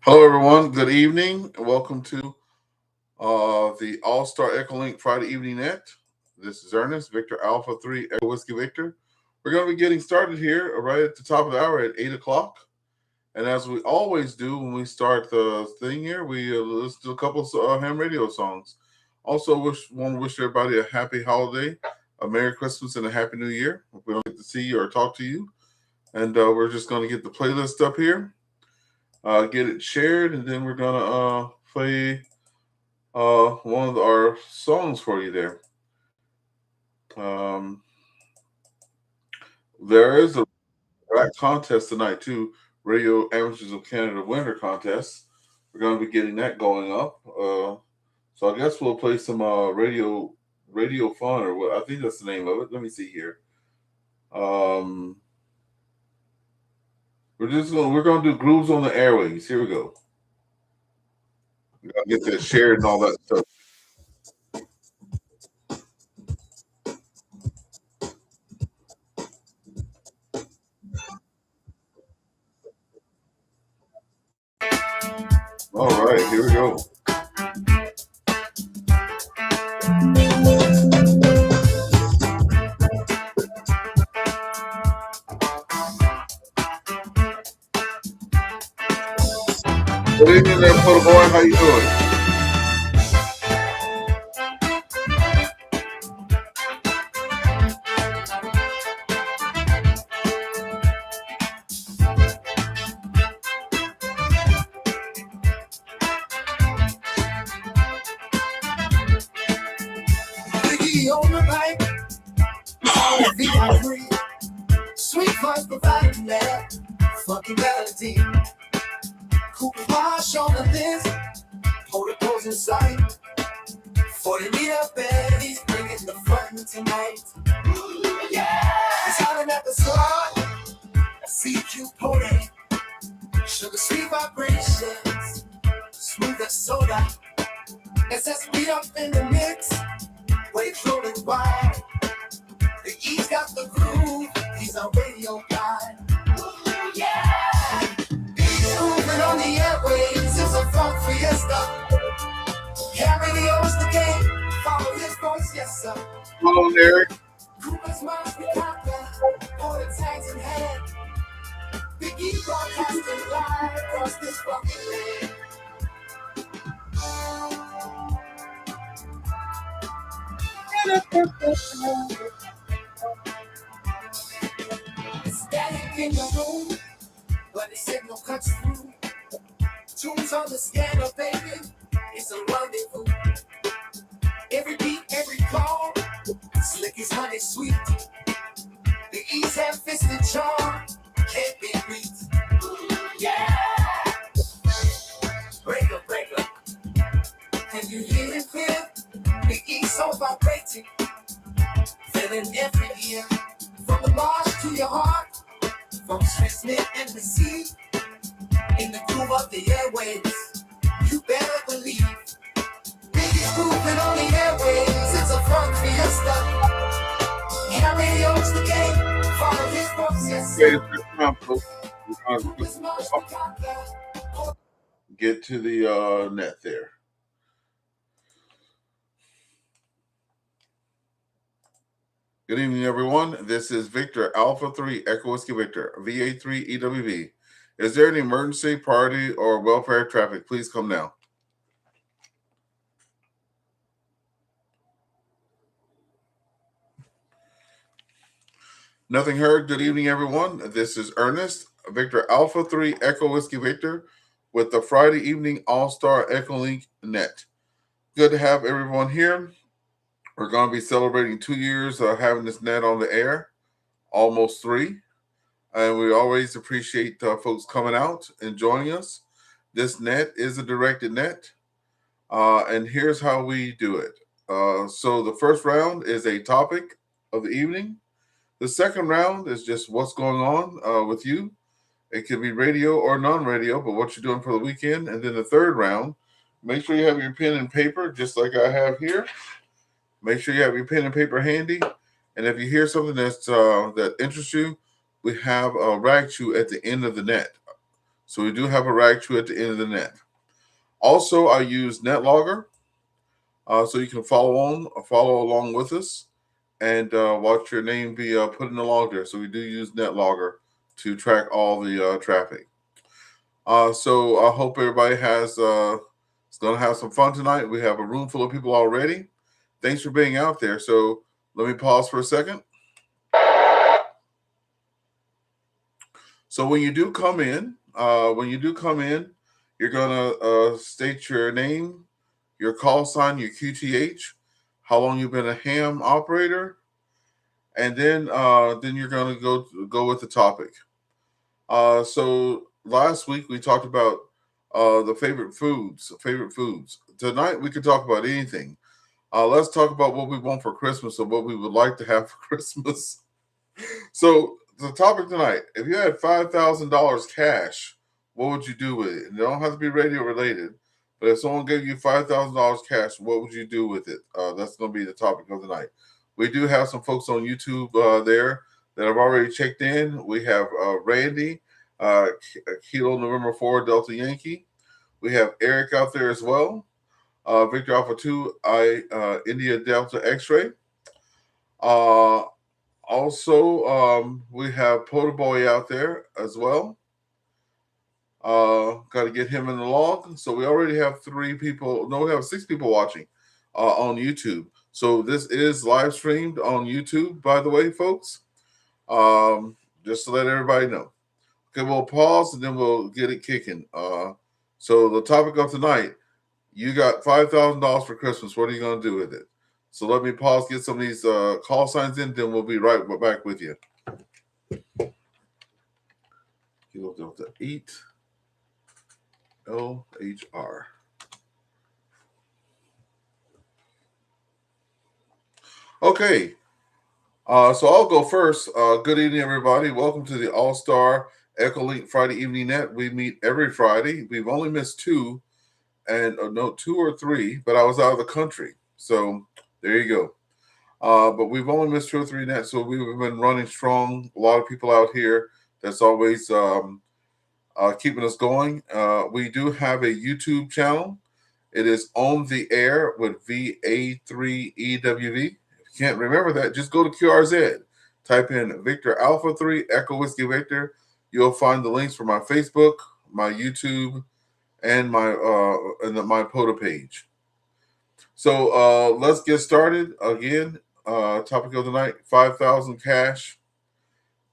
Hello, everyone. Good evening. Welcome to the AllStar EchoLink Friday Evening Net. This is Ernest, Victor Alpha 3, Echo Whiskey Victor. We're going to be getting started here right at the top of the hour at 8 o'clock. And as we always do when we start the thing here, we listen to a couple of ham radio songs. Also, want to wish everybody a happy holiday, a Merry Christmas, and a Happy New Year. If we don't get to see you or talk to you. And we're just going to get the playlist up here. Get it shared, and then we're gonna play one of our songs for you there. Um, there is a rap contest tonight too, Radio Amateurs of Canada Winter Contest. We're gonna be getting that going up. So I guess we'll play some radio fun, or what I think that's the name of it. Let me see here. Um, we're gonna do grooves on the airways. Here we go. We gotta get that shared and all that stuff. All right, here we go. Good evening there, little boy. How you doing? On the bike, VA3, sweet voice providing that fucking melody. Cooper Wash on the list, protocols in sight. 40-meter baddies bringing the fun tonight. Yeah, it's hollering at the start. CQ pony, sugar sweet vibrations, smooth as soda. SSB up in the mix. Waves rolling wide. The E's got the groove. He's our radio guy. Yeah! He's moving on the airwaves. It's a funk fiesta. Yeah, radio's the game. Follow his voice, yes sir. Hello, Eric. Cooper's Mars we conquer. All the tags in hand. Big E broadcasting live across this fucking land. Static in the room, but the signal cuts through. Tunes on the scanner, baby, it's a rendezvous. Every beat, every call, slick as honey sweet. The E's have fisted charm, can't be beat. Yeah! Breaker, breaker. Can you hear it clear? The E's so vibrating, filling every ear. From the marsh to your heart, from transmit and receive, in the groove of the airwaves, you better believe. Biggest movement on the airwaves, it's a funk fiesta. Yeah, radio's the game, follow his voice, yes sir. Get to the net there. Good evening, everyone. This is Victor Alpha 3 Echo Whiskey Victor, VA3EWV. Is there an emergency, party, or welfare traffic? Please come now. Nothing heard. Good evening, everyone. This is Ernest, Victor Alpha 3 Echo Whiskey Victor with the Friday evening All-Star EchoLink Net. Good to have everyone here. We're going to be celebrating 2 years of having this net on the air, almost 3. And we always appreciate folks coming out and joining us. This net is a directed net. And here's how we do it. So the first round is a topic of the evening. The second round is just what's going on with you. It could be radio or non-radio, but what you're doing for the weekend. And then the third round, make sure you have your pen and paper, just like I have here. Make sure you have your pen and paper handy. And if you hear something that interests you, we have a rag chew at the end of the net. So we do have a rag chew at the end of the net. Also, I use NetLogger, so you can follow along with us, and watch your name be put in the log there. So we do use NetLogger to track all the traffic. So I hope everybody is going to have some fun tonight. We have a room full of people already. Thanks for being out there. So let me pause for a second. So when you do come in, you're gonna state your name, your call sign, your QTH, how long you've been a ham operator, and then you're gonna go with the topic. So last week we talked about the favorite foods. Tonight we could talk about anything. Let's talk about what we want for Christmas or what we would like to have for Christmas. So the topic tonight: if you had $5,000 cash, what would you do with it? It don't have to be radio related, but if someone gave you $5,000 cash, what would you do with it? That's going to be the topic of the night. We do have some folks on YouTube there that have already checked in. We have Randy, Kilo November 4 Delta Yankee. We have Eric out there as well. Victor Alpha 2 India Delta X-Ray. Also, we have Poda Boy out there as well. Got to get him in the log. So we already have 3 people. No, we have 6 people watching on YouTube. So this is live streamed on YouTube, by the way, folks. Just to let everybody know. Okay, we'll pause and then we'll get it kicking. So the topic of tonight, you got $5,000 for Christmas. What are you going to do with it? So let me pause, get some of these call signs in, then we'll be right back with you. Kilo Delta 8 LHR. Okay, so I'll go first. Good evening, everybody. Welcome to the AllStar EchoLink Friday Evening Net. We meet every Friday. We've only missed 2, and 2 or 3, but I was out of the country. So there you go. But we've only missed 2 or 3 nets, so we've been running strong. A lot of people out here that's always keeping us going. We do have a YouTube channel. It is On the Air with VA3EWV. If you can't remember that, just go to QRZ. Type in Victor Alpha 3 Echo Whiskey Victor. You'll find the links for my Facebook, my YouTube, and my POTA page. So let's get started. Again, topic of the night, 5,000 cash.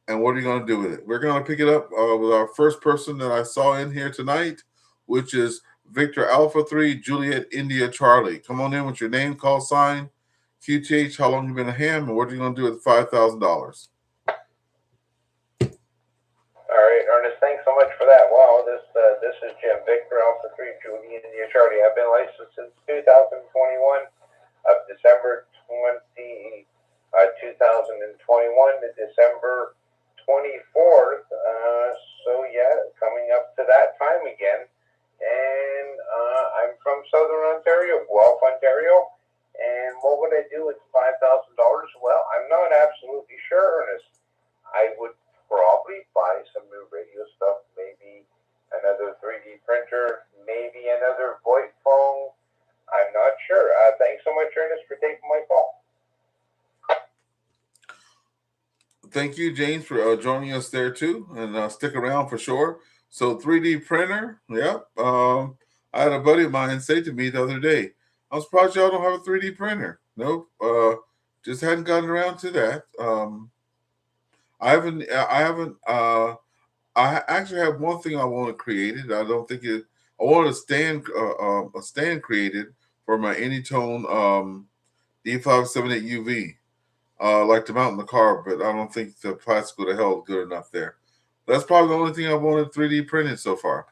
And what are you going to do with it? We're going to pick it up with our first person that I saw in here tonight, which is Victor Alpha 3 Juliet India Charlie. Come on in with your name, call sign, QTH, how long you been a ham, and what are you going to do with $5,000? All right, Ernest, thanks so much for that. Wow, this is Jim, Victor Alpha 3 Juliet India Charlie. I've been licensed since 2021 of December 2021 to December 24th. So yeah, coming up to that time again. And I'm from Southern Ontario, Guelph, Ontario. And what would I do with $5,000? Well, I'm not absolutely sure, Ernest. I would probably buy some new radio stuff, maybe another 3D printer, maybe another VoIP phone. I'm not sure. Thanks so much, Ernest, for taking my call. Thank you, James, for joining us there too, and stick around for sure. So 3D printer, yep. I had a buddy of mine say to me the other day, "I'm surprised y'all don't have a 3D printer." Nope, just hadn't gotten around to that. I actually have one thing I want created. I don't think it. I wanted a stand created for my Anytone D578UV. Like to mount in the car, but I don't think the plastic would have held good enough there. That's probably the only thing I wanted 3D printed so far.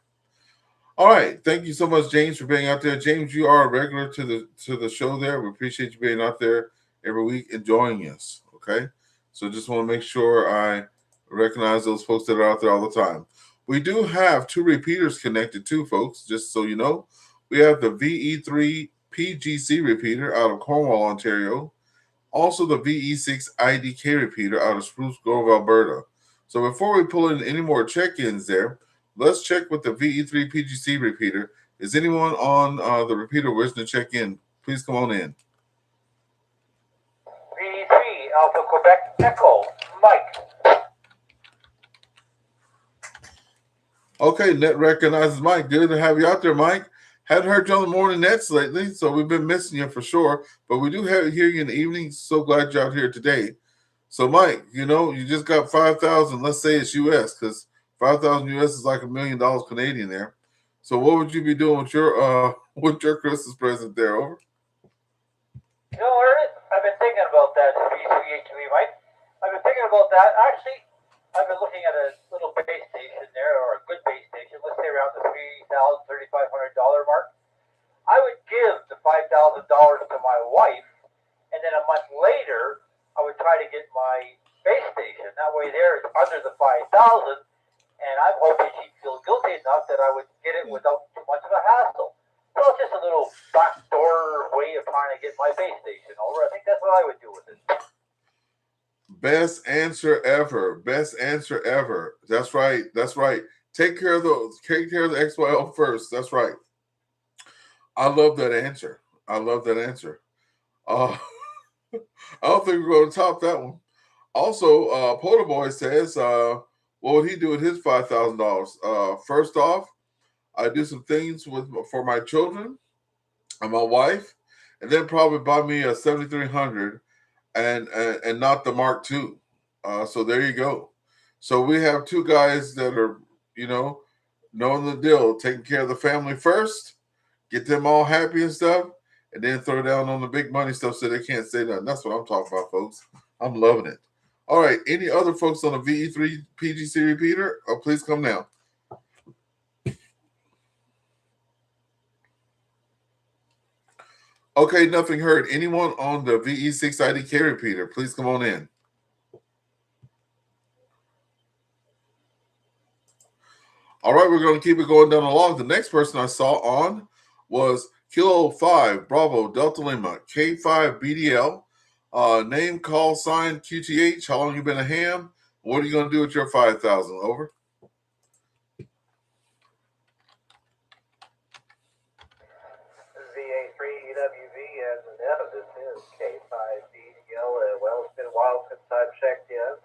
All right, thank you so much, James, for being out there. James, you are a regular to the show there. We appreciate you being out there every week and joining us. Okay, so just want to make sure I recognize those folks that are out there all the time. We do have 2 repeaters connected too, folks. Just so you know, we have the VE3 PGC repeater out of Cornwall, Ontario. Also, the VE6 IDK repeater out of Spruce Grove, Alberta. So before we pull in any more check-ins there, let's check with the VE3 PGC repeater. Is anyone on the repeater wishing to check in? Please come on in. VA3 Alpha Quebec Echo, Mike. Okay, net recognizes Mike. Good to have you out there, Mike. Hadn't heard you on the morning nets lately, so we've been missing you for sure. But we do have hear you in the evening. So glad you're out here today. So, Mike, you just got 5,000. Let's say it's US, because 5,000 US is like $1 million Canadian there. So, what would you be doing with your Christmas present there? Over. Ernest, I've been thinking about that V3HV, Mike. I've been thinking about that. Actually, I've been looking at a little base station there, or a good base station, let's say around the $3,000, $3,500 mark. I would give the $5,000 to my wife, and then a month later, I would try to get my base station. That way there, it's under the 5,000, and I'm hoping she'd feel guilty enough that I would get it without too much of a hassle. So it's just a little backdoor way of trying to get my base station over. I think that's what I would do with it. Best answer ever. Best answer ever. That's right. That's right. Take care of the XYL first. That's right. I love that answer. I love that answer. I don't think we're going to top that one. Also, Polar Boy says, what would he do with his $5,000? First off, I do some things for my children and my wife, and then probably buy me a 7300 and not the Mark II. So there you go. So we have two guys that are, knowing the deal, taking care of the family first, get them all happy and stuff, and then throw down on the big money stuff so they can't say nothing. That's what I'm talking about, folks. I'm loving it. All right. Any other folks on the VE3 PGC repeater? Please come now. Okay, nothing heard. Anyone on the VE6 IDK repeater? Please come on in. All right, we're going to keep it going down the log. The next person I saw on was Kilo 5 Bravo Delta Lima K5 BDL. Name, call sign, QTH. How long you been a ham? What are you going to do with your 5,000? Over. VA3EWV as an F. This is K5BDL. Well, it's been a while since I've checked in.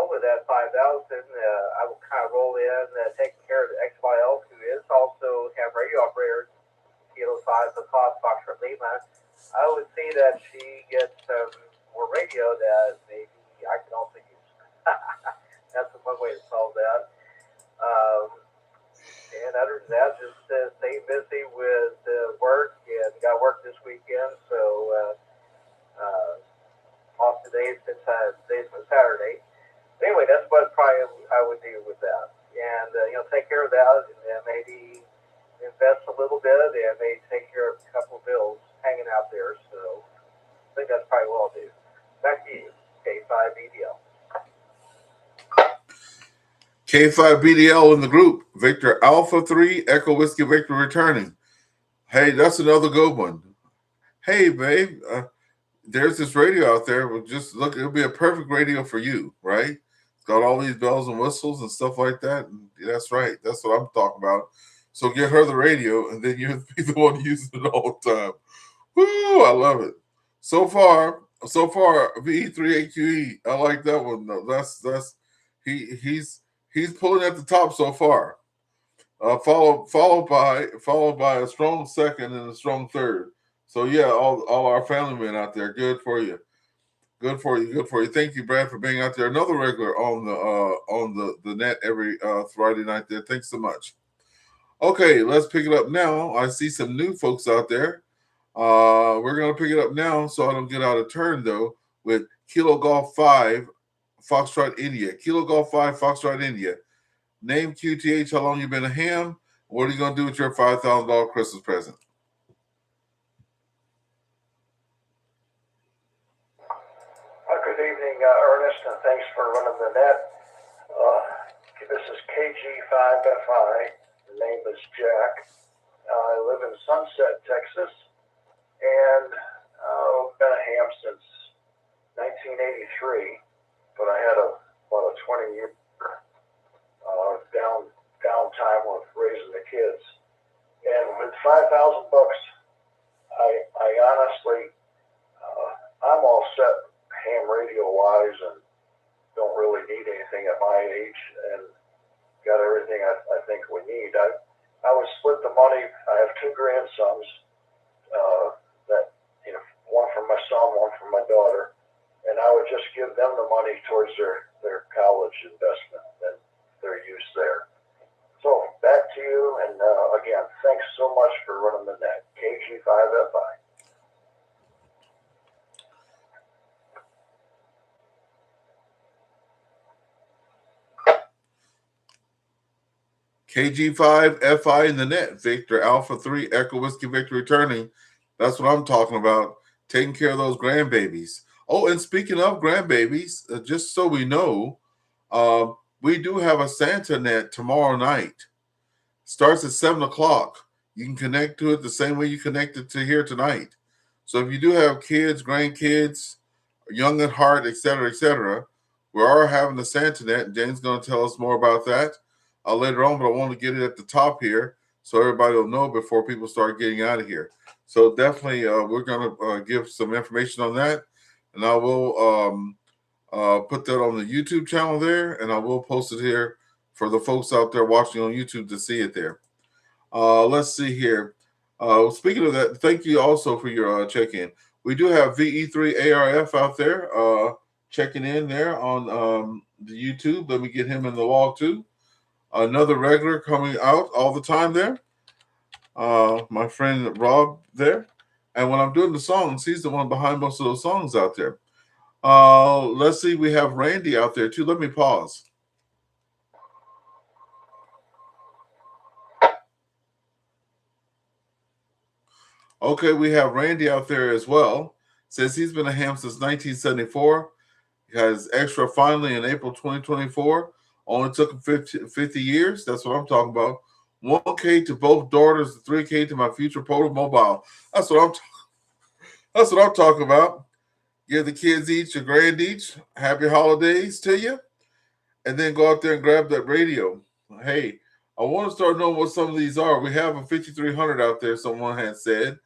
With that 5,000, I will kind of roll in, taking care of the XYL, who is also ham radio operator, Kilo 5 Papa Foxtrot Lima. I would see that she gets more radio that maybe I can also use. That's one way to solve that. And other than that, just stay busy with work, and got work this weekend, so off today since today's Saturday. Anyway, that's what probably I would do with that, and take care of that, and then maybe invest a little bit, and maybe take care of a couple of bills hanging out there. So I think that's probably what I'll do. Back to you, K5BDL. K5BDL in the group. Victor Alpha 3 Echo Whiskey Victor returning. Hey, that's another good one. Hey, babe, there's this radio out there. Just look, it'll be a perfect radio for you, right? It's got all these bells and whistles and stuff like that. And that's right. That's what I'm talking about. So get her the radio, and then you'll be the one using it all the time. Woo, I love it. So far, VE3AQE. I like that one. No, that's he's pulling at the top so far. Followed by a strong second and a strong third. So yeah, all our family men out there, good for you. Good for you. Good for you. Thank you, Brad, for being out there. Another regular on the net every Friday night there. Thanks so much. Okay, let's pick it up now. I see some new folks out there. We're gonna pick it up now so I don't get out of turn though with Kilo Golf 5 Foxtrot India. Kilo Golf 5 Foxtrot India. Name, QTH, how long you been a ham? What are you gonna do with your $5,000 Christmas present? Good evening, Ernest, and thanks for running the net. This is KG5FI. The name is Jack. I live in Sunset, Texas, and I've been a ham since 1983, but I had about a 20-year downtime with raising the kids. And with $5,000, I honestly, I'm all set ham radio wise and don't really need anything at my age and got everything I think we need. I would split the money. I have two grandsons, that, one for my son, one for my daughter, and I would just give them the money towards their college investment and their use there. So back to you, and again, thanks so much for running the net. KG5FI. KG5FI in the net, Victor Alpha 3 Echo Whiskey Victor returning. That's what I'm talking about, taking care of those grandbabies. Oh, and speaking of grandbabies, just so we know, we do have a Santa net tomorrow night. Starts at 7 o'clock. You can connect to it the same way you connected to here tonight. So if you do have kids, grandkids, young at heart, etc., we are having the Santa net. Jane's going to tell us more about that later on, but I want to get it at the top here so everybody will know before people start getting out of here. So definitely we're going to give some information on that, and I will put that on the YouTube channel there, and I will post it here for the folks out there watching on YouTube to see it there. Let's see here. Speaking of that, thank you also for your check-in. We do have VE3ARF out there checking in there on the YouTube. Let me get him in the log too. Another regular coming out all the time there. My friend Rob there. And when I'm doing the songs, he's the one behind most of those songs out there. Let's see. We have Randy out there too. Let me pause. Okay, we have Randy out there as well. Says he's been a ham since 1974. He has extra finally in April 2024. Only took him 50 years. That's what I'm talking about. 1K to both daughters, 3K to my future Polo Mobile. That's what I'm talking about. Give the kids each a grand each. Happy holidays to you. And then go out there and grab that radio. Hey, I want to start knowing what some of these are. We have a 5300 out there, someone had said.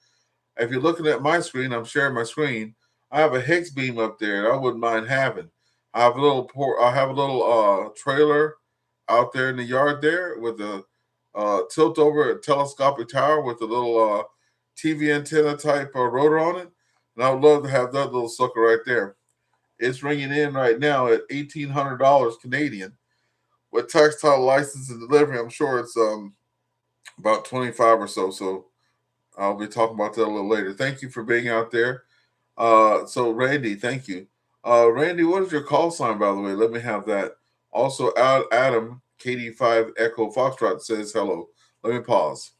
If you're looking at my screen, I'm sharing my screen. I have a hex beam up there I wouldn't mind having. I have a little trailer out there in the yard there with a tilt over telescopic tower with a little TV antenna type rotor on it. And I would love to have that little sucker right there. It's ringing in right now at $1,800 Canadian. With tax, title, license, and delivery, I'm sure it's about 25 or so. So I'll be talking about that a little later. Thank you for being out there. So Randy, thank you. Randy, what is your call sign, by the way? Let me have that. Also, Adam, KD5 Echo Foxtrot says hello. Let me pause.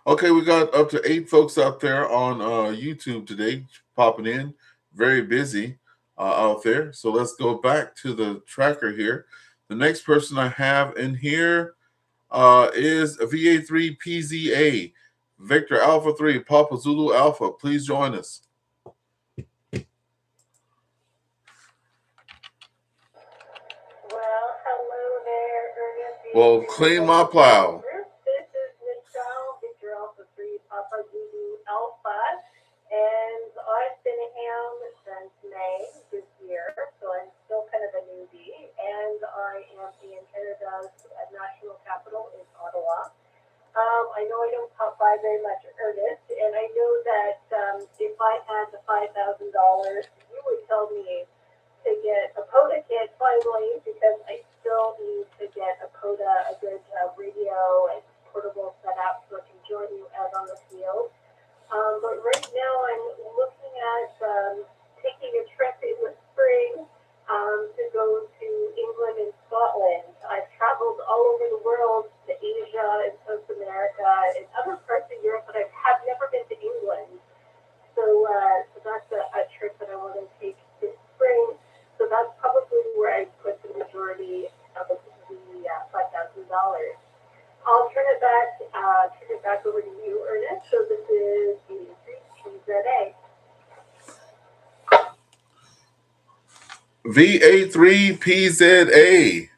Okay, we got up to 8 folks out there on YouTube today popping in. Very busy out there. So let's go back to the tracker here. The next person I have in here is VA3PZA, Victor Alpha 3, Papa Zulu Alpha. Please join us. Well, hello there, Ernest. Well, clean my plow. This is Michelle, Victor Alpha 3, Papa Zulu Alpha, and I've been a ham since May this year, so I'm still kind of a newbie, and I am in Canada's national capital in Ottawa. I know I don't pop by very much, Ernest, and I know that if I had the $5,000, you would tell me to get a POTA kit finally, because I still need to get a good radio and portable setup so I can join you out on the field. But right now I'm looking at taking a trip in the spring to go to England and Scotland. I've traveled all over the world, to Asia and South America and other parts of Europe, but I have never been to England. So that's a trip that I want to take this spring. So that's probably where I put the majority of the $5,000. I'll turn it back over to you, Ernest. So this is VA3PZA. VA3PZA.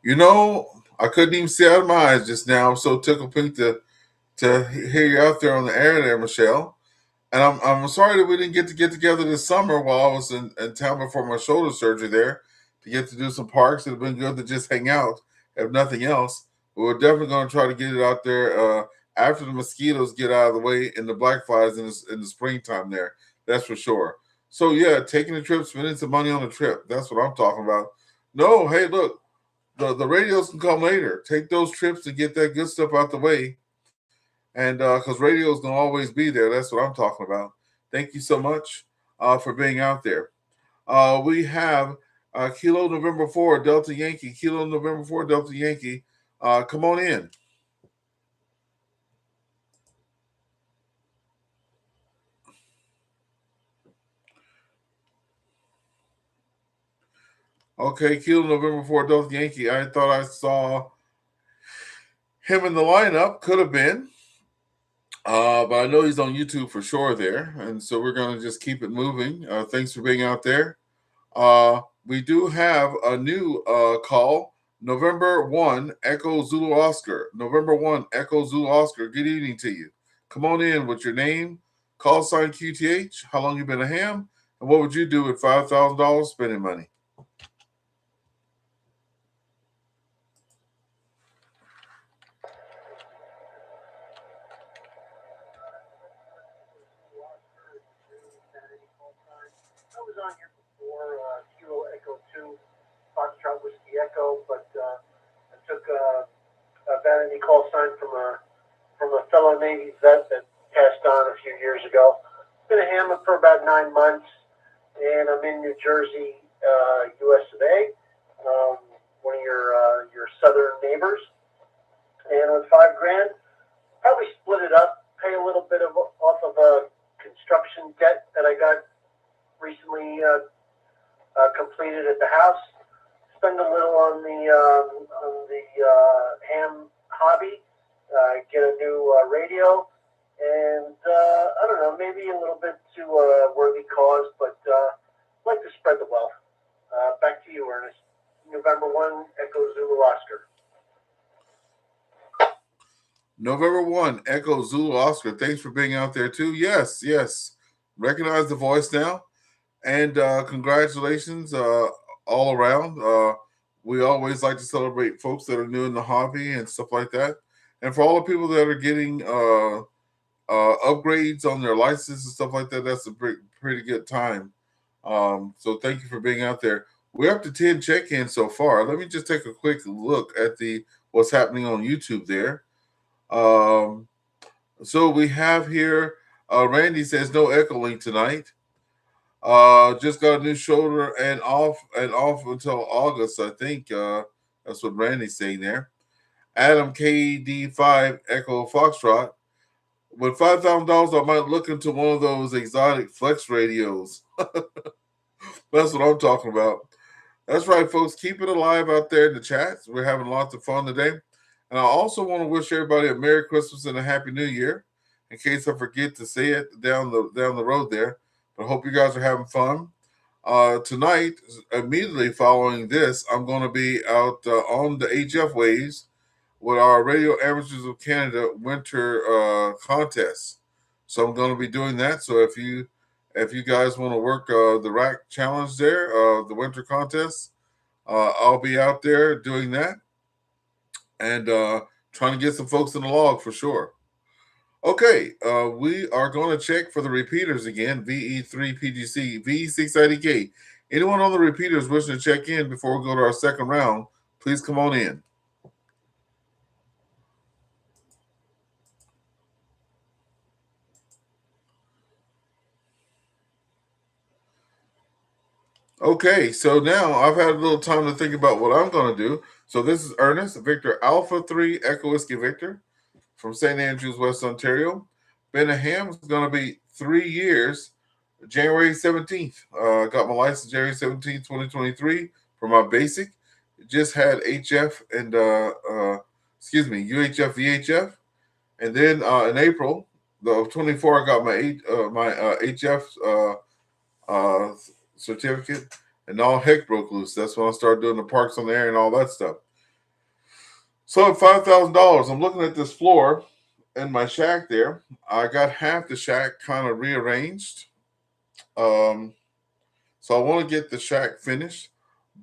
You know, I couldn't even see out of my eyes just now. I'm so tickled pink to hear you out there on the air there, Michelle. And I'm sorry that we didn't get together this summer while I was in town before my shoulder surgery there to get to do some parks. It'd been good to just hang out, if nothing else. But we're definitely going to try to get it out there after the mosquitoes get out of the way and the black flies in the springtime there. That's for sure. So, yeah, taking a trip, spending some money on a trip. That's what I'm talking about. No, hey, look, the radios can come later. Take those trips to get that good stuff out the way. And because radio is going to always be there. That's what I'm talking about. Thank you so much for being out there. We have Kilo November 4, Delta Yankee. Kilo November 4, Delta Yankee. Come on in. Okay, Kilo November 4, Delta Yankee. I thought I saw him in the lineup. Could have been. But I know he's on YouTube for sure there. And so we're going to just keep it moving. Thanks for being out there. We do have a new call. November 1, Echo Zulu Oscar. November 1, Echo Zulu Oscar. Good evening to you. Come on in with your name, call sign QTH, how long you been a ham, and what would you do with $5,000 spending money? I was on here before, Kilo Echo 2, Foxtrot Whiskey Echo, but I took a vanity call sign from a fellow Navy vet that passed on a few years ago. Been a ham for about 9 months, and I'm in New Jersey, US of A, one of your southern neighbors. And with $5,000, probably split it up, pay a little bit off of a construction debt that I got recently completed at the house. Spend a little on the ham hobby. Get a new radio, and I don't know, maybe a little bit to a worthy cause, but like to spread the wealth. Back to you, Ernest. November 1, Echo Zulu Oscar. November 1, Echo Zulu Oscar. Thanks for being out there too. Yes, yes. Recognize the voice now. And congratulations all around. We always like to celebrate folks that are new in the hobby and stuff like that. And for all the people that are getting upgrades on their license and stuff like that, that's a pretty good time. So thank you for being out there. We're up to 10 check-ins so far. Let me just take a quick look at what's happening on YouTube there. So we have here, Randy says no EchoLink tonight. Just got a new shoulder and off until August, I think. That's what Randy's saying there. Adam KD5 Echo Foxtrot. With $5,000, I might look into one of those exotic flex radios. That's what I'm talking about. That's right, folks. Keep it alive out there in the chats. We're having lots of fun today. And I also want to wish everybody a Merry Christmas and a Happy New Year, in case I forget to say it down the road there. But I hope you guys are having fun. Tonight, immediately following this, I'm going to be out on the HF waves with our Radio Amateurs of Canada winter contest. So I'm going to be doing that. So if you guys want to work the rack challenge there, the winter contest, I'll be out there doing that and trying to get some folks in the log for sure. Okay, we are going to check for the repeaters again, VE3PGC, VE6IDK. Anyone on the repeaters wishing to check in before we go to our second round, please come on in. Okay, so now I've had a little time to think about what I'm going to do. So this is Ernest, Victor Alpha 3 Echo Whiskey Victor from St. Andrews, West Ontario. Been a ham is going to be 3 years, January 17th. Got my license January 17th, 2023 for my basic. Just had HF and, UHF, VHF. And then in April of 24, I got my HF certificate. and all heck broke loose. That's when I started doing the parks on the air and all that stuff. So at $5,000, I'm looking at this floor in my shack there. I got half the shack kind of rearranged. So I want to get the shack finished.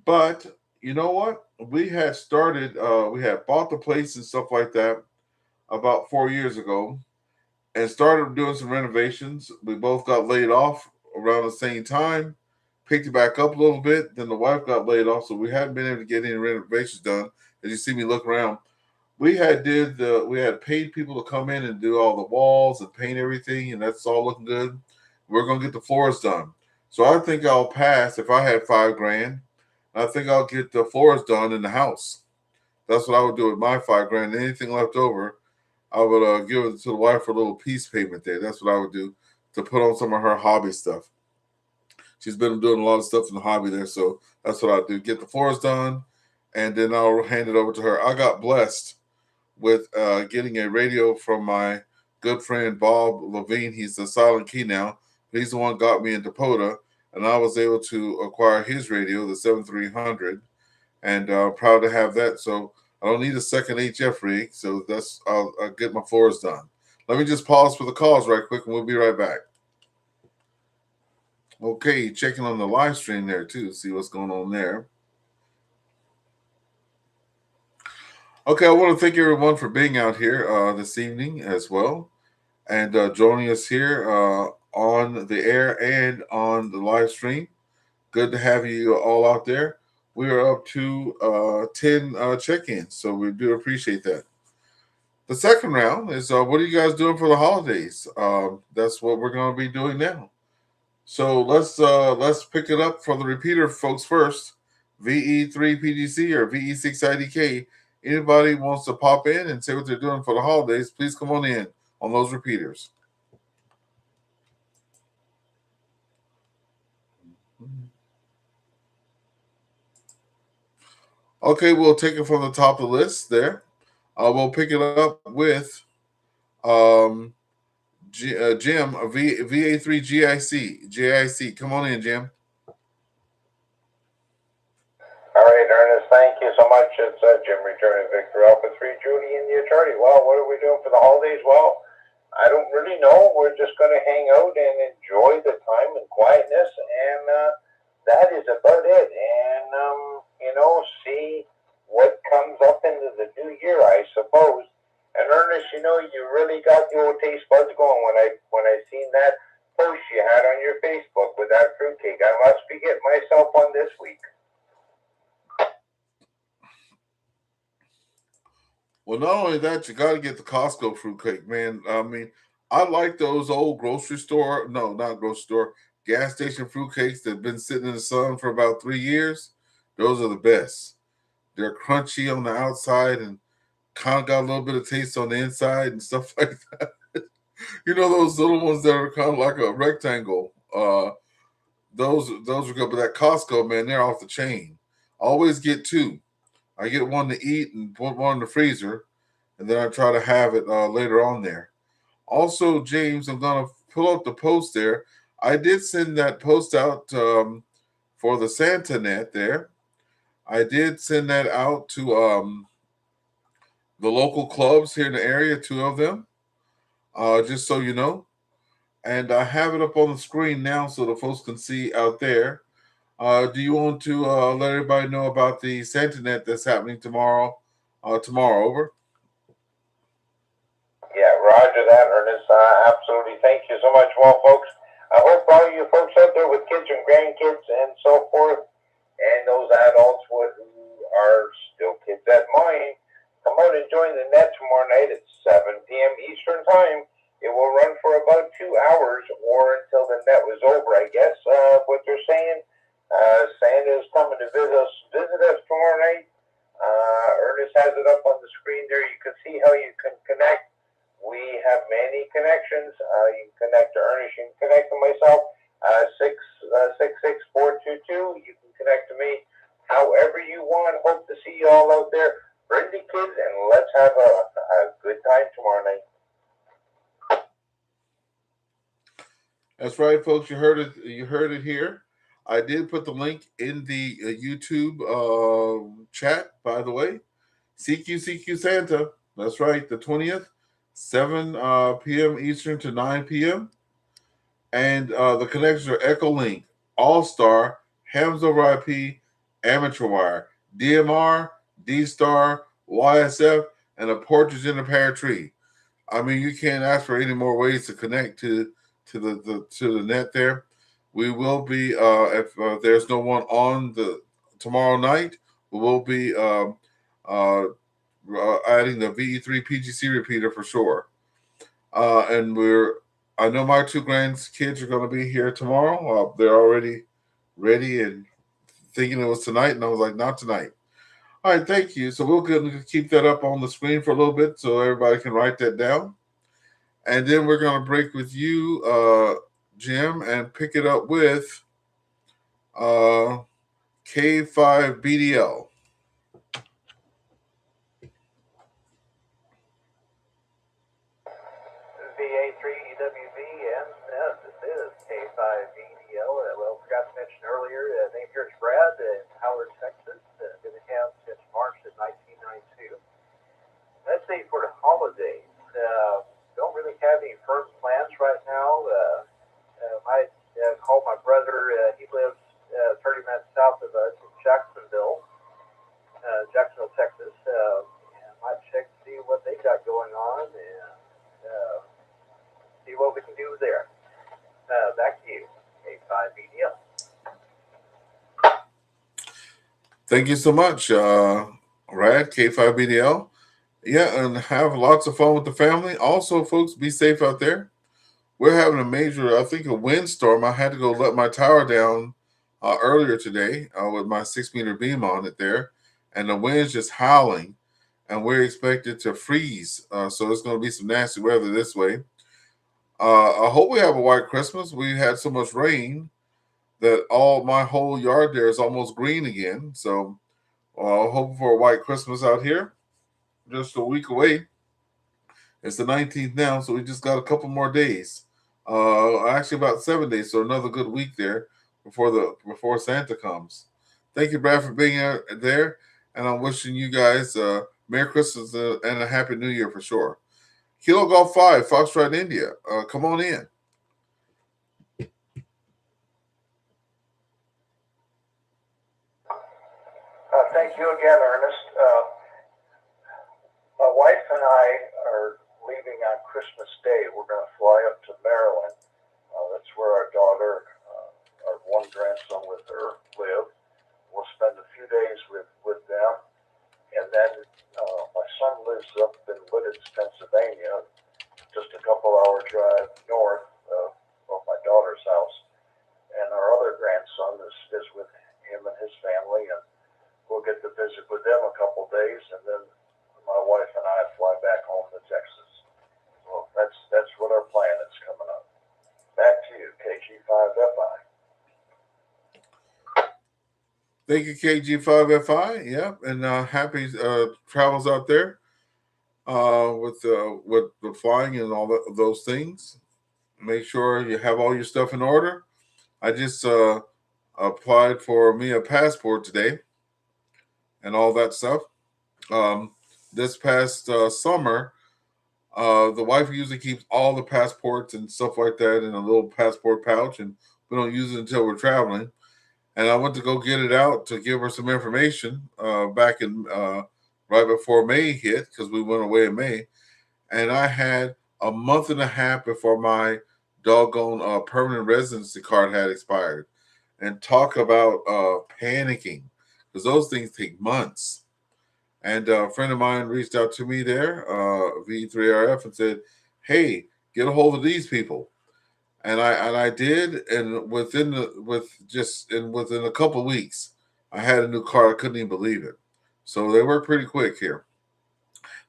But you know what? We had started, we had bought the place and stuff like that about 4 years ago and started doing some renovations. We both got laid off around the same time, picked it back up a little bit. Then the wife got laid off, so we hadn't been able to get any renovations done. As you see me look around, we had paid people to come in and do all the walls and paint everything, and that's all looking good. We're gonna get the floors done. So I think I'll pass if I had $5,000. I think I'll get the floors done in the house. That's what I would do with my $5,000. Anything left over, I would give it to the wife for a little piece payment there. That's what I would do to put on some of her hobby stuff. She's been doing a lot of stuff in the hobby there, so that's what I do. Get the floors done, and then I'll hand it over to her. I got blessed with getting a radio from my good friend Bob Levine. He's the Silent Key now. He's the one who got me into POTA, and I was able to acquire his radio, the 7300, and proud to have that. So I don't need a second HF rig, so I'll get my floors done. Let me just pause for the calls right quick, and we'll be right back. Okay, checking on the live stream there too, see what's going on there. Okay, I want to thank everyone for being out here this evening as well, and joining us here on the air and on the live stream. Good to have you all out there. We are up to 10 check-ins, so we do appreciate that. The second round is what are you guys doing for the holidays? That's what we're going to be doing now. So let's pick it up for the repeater folks first. VE3PDC or VE6IDK. Anybody wants to pop in and say what they're doing for the holidays, please come on in on those repeaters. Okay, we'll take it from the top of the list there. We'll pick it up with Jim, VA3GIC. Come on in, Jim. All right, Ernest, thank you so much. It's Jim returning Victor Alpha 3, Judy, and the attorney. Well, what are we doing for the holidays? Well, I don't really know. We're just going to hang out and enjoy the time and quietness, and that is about it. And, see what comes up into the new year, I suppose. And Ernest, you really got the old taste buds going when I seen that post you had on your Facebook with that fruitcake. I must be getting myself one this week. Well, not only that, you got to get the Costco fruitcake, man. I mean, I like those old gas station fruitcakes that have been sitting in the sun for about 3 years. Those are the best. They're crunchy on the outside and kind of got a little bit of taste on the inside and stuff like that. Those little ones that are kind of like a rectangle. Those are good. But that Costco, man, they're off the chain. I always get two. I get one to eat and put one in the freezer, and then I try to have it later on there. Also, James, I'm going to pull up the post there. I did send that post out for the Santa Net there. I did send that out to the local clubs here in the area, 2 of them, just so you know. And I have it up on the screen now so the folks can see out there. Do you want to let everybody know about the Santa Net that's happening tomorrow? Over. Yeah, roger that, Ernest. Absolutely. Thank you so much. Well, folks, I hope all you folks out there with kids and grandkids and so forth, and those adults who are still kids at mine, come out and join the net tomorrow night at 7 p.m. Eastern Time. It will run for about 2 hours or until the net was over, I guess, what they're saying. Santa's coming to visit us tomorrow night. Ernest has it up on the screen there. You can see how you can connect. We have many connections. You can connect to Ernest. You can connect to myself. 66422. You can connect to me however you want. Hope to see you all out there. Bring the kids and let's have a good time tomorrow night. That's right, folks. You heard it here. I did put the link in the YouTube chat, by the way. CQ Santa. That's right, the 20th, 7 p.m. Eastern to 9 p.m. And the connections are EchoLink, AllStar, Hams over IP, Amateur Wire, DMR, D-Star, YSF, and a Portage in a Pear Tree. I mean, you can't ask for any more ways to connect to the net there. We will be if there's no one on the tomorrow night, we will be adding the VE3 PGC repeater for sure. And I know my two grandkids are going to be here tomorrow. They're already ready and thinking it was tonight, and I was like, not tonight. All right, thank you. So we'll keep that up on the screen for a little bit so everybody can write that down. And then we're going to break with you, Jim, and pick it up with K5BDL. VA3EWV-L. This is K5BDL. Well, forgot to mention earlier, name here is Brad in Howard, Texas. Been in town since March of 1992. Let's see, for the holidays, don't really have any firm plans right now. I called my brother. He lives 30 minutes south of us in Jacksonville, Texas. And might check to see what they got going on and see what we can do there. Back to you, K5BDL. Thank you so much, Rad, K5BDL. Yeah, and have lots of fun with the family. Also, folks, be safe out there. We're having a major, I think, a windstorm. I had to go let my tower down earlier today with my 6-meter beam on it there, and the wind's just howling, and we're expected to freeze. So it's going to be some nasty weather this way. I hope we have a white Christmas. We had so much rain that my whole yard there is almost green again. So hoping for a white Christmas out here. Just a week away. It's the 19th now, so we just got a couple more days. Actually, about 7 days, so another good week there before Santa comes. Thank you, Brad, for being there, and I'm wishing you guys Merry Christmas and a Happy New Year for sure. Kilo Golf 5, Foxtrot, India. Come on in. Thank you again, Ernest. My wife and I are leaving on Christmas Day. We're going to fly up to Maryland. That's where our daughter, our one grandson with her, live. We'll spend a few days with them. And then my son lives up in Lidditz, Pennsylvania, just a couple-hour drive north of my daughter's house. And our other grandson is with him and his family, and we'll get to visit with them a couple days, and then my wife and I fly back home to Texas. Well, that's what our plan is coming up. Back to you, KG5FI. Thank you, KG5FI. Yep, and happy travels out there with the flying and all those things. Make sure you have all your stuff in order. I just applied for me a passport today and all that stuff. This past summer, the wife usually keeps all the passports and stuff like that in a little passport pouch, and we don't use it until we're traveling. And I went to go get it out to give her some information back in right before May hit, because we went away in May. And I had a month and a half before my doggone permanent residency card had expired. And talk about panicking, because those things take months. And a friend of mine reached out to me there, V3RF, and said, "Hey, get a hold of these people." And I did, and within a couple of weeks, I had a new card. I couldn't even believe it. So they work pretty quick here.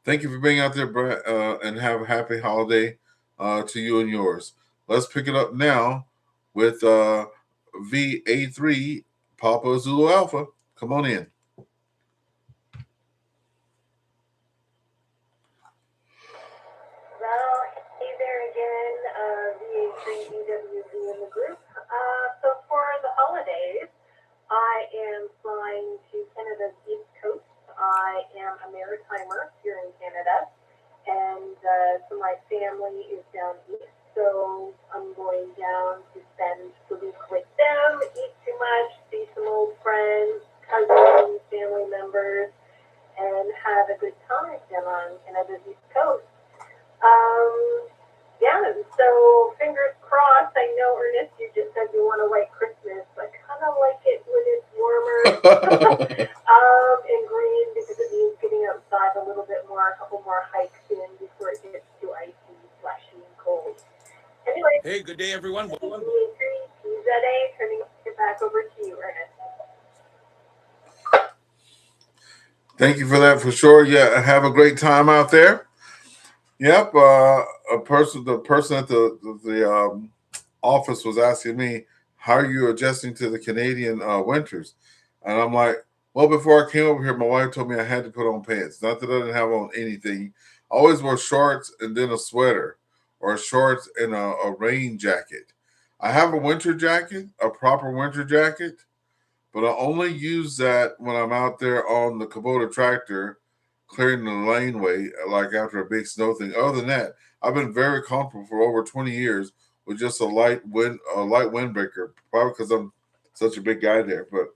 Thank you for being out there, Brett, and have a happy holiday to you and yours. Let's pick it up now with VA3 Papa Zulu Alpha. Come on in. Well, hey there again, VA3EWV in the group. So for the holidays, summer-timers here in Canada, and so my family is down east, so I'm going down to spend the week with them, eat too much, see some old friends, cousins, family members, and have a good time down on Canada's East Coast. Yeah, so fingers crossed. I know, Ernest, you just said you want a white Christmas. I kind of like it when it's warmer and green, because it means getting outside a little bit more, a couple more hikes in before it gets too icy, slushy, and cold. Anyway. Hey, good day, everyone. VA3EWV-L, turning it back over to you, Ernest. Thank you for that, for sure. Yeah, have a great time out there. Yep. The person at the office was asking me, how are you adjusting to the Canadian winters? And I'm like, well, before I came over here, my wife told me I had to put on pants. Not that I didn't have on anything. I always wore shorts and then a sweater, or shorts and a rain jacket. I have a winter jacket, a proper winter jacket, but I only use that when I'm out there on the Kubota tractor clearing the laneway, like after a big snow thing. Other than that, I've been very comfortable for over 20 years with just a light windbreaker, probably because I'm such a big guy there, but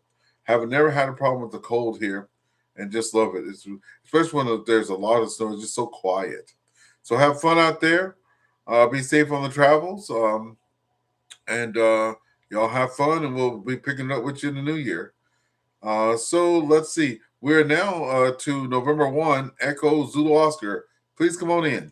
have never had a problem with the cold here, and just love it. It's especially when there's a lot of snow. It's just so quiet. So have fun out there. Be safe on the travels. And y'all have fun, and we'll be picking up with you in the new year. So let's see. We're now to November 1, Echo Zulu Oscar. Please come on in.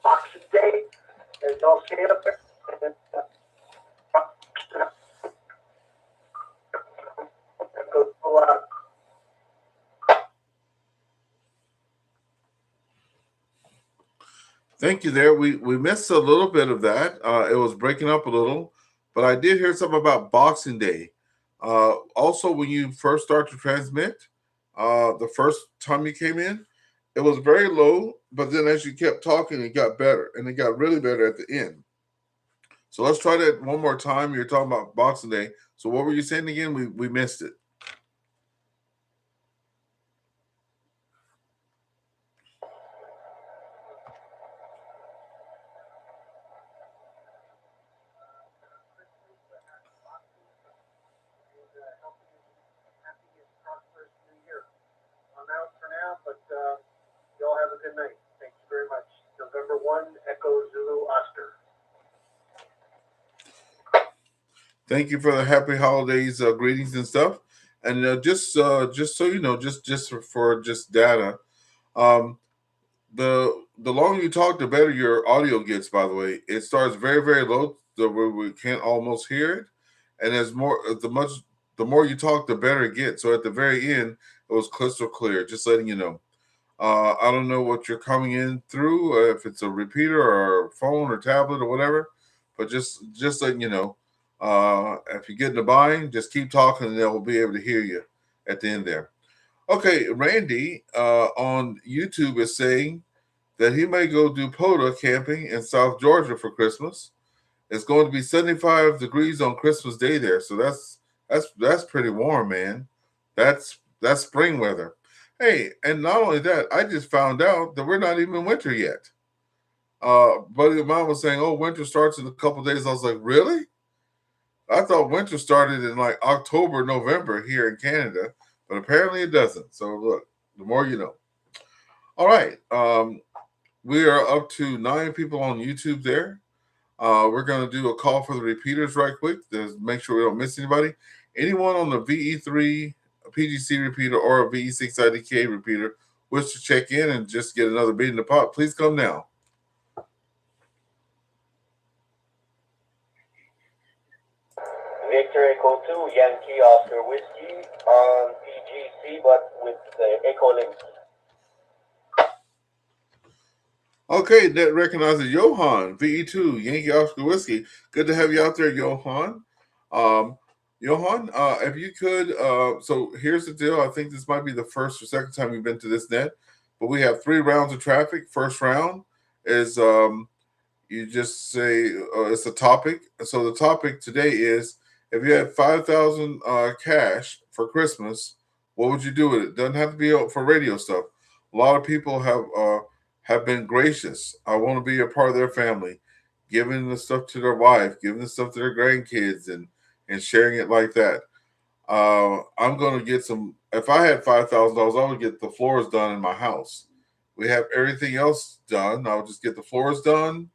Boxing Day, and y'all stay up there. And, Thank you there. We missed a little bit of that. It was breaking up a little, but I did hear something about Boxing Day. Also, when you first start to transmit, the first time you came in, it was very low, but then as you kept talking, it got better, and it got really better at the end. So let's try that one more time. You're talking about Boxing Day. So what were you saying again? We missed it. I'm out for now, but y'all have a good night. Thank you very much. November 1, Echo Zulu Oscar. Thank you for the happy holidays greetings and stuff. And just so you know, just for just data, the longer you talk, the better your audio gets. By the way, it starts very very low, so we can't almost hear it, and as the more you talk, the better it gets. So at the very end, it was crystal clear. Just letting you know. I don't know what you're coming in through, if it's a repeater or a phone or tablet or whatever, but just letting you know. If you get in the bind, just keep talking, and they'll be able to hear you at the end there. Okay, Randy on YouTube is saying that he may go do POTA camping in South Georgia for Christmas. It's going to be 75 degrees on Christmas Day there, so that's pretty warm, man. That's spring weather. Hey, and not only that, I just found out that we're not even in winter yet. Buddy of mine was saying, "Oh, winter starts in a couple of days." I was like, "Really?" I thought winter started in like October, November here in Canada, but apparently it doesn't. So look, the more you know. All right. We are up to 9 people on YouTube there. We're going to do a call for the repeaters right quick to make sure we don't miss anybody. Anyone on the VE3 PGC repeater or a VE6 IDK repeater wish to check in and just get another beat in the pot, please come now. Victor Echo 2, Yankee Oscar Whiskey on PGC, but with the EchoLink. Okay, that recognizes Johan, VE2, Yankee Oscar Whiskey. Good to have you out there, Johan. Um, Johan, if you could, so here's the deal. I think this might be the first or second time you've been to this net, but we have 3 rounds of traffic. First round is you just say it's a topic. So the topic today is if you had 5,000 cash for Christmas, what would you do with it? Doesn't have to be for radio stuff. A lot of people have been gracious. I want to be a part of their family, giving the stuff to their wife, giving the stuff to their grandkids, and sharing it like that. I'm going to get some. If I had $5,000, I would get the floors done in my house. We have everything else done. I would just get the floors done,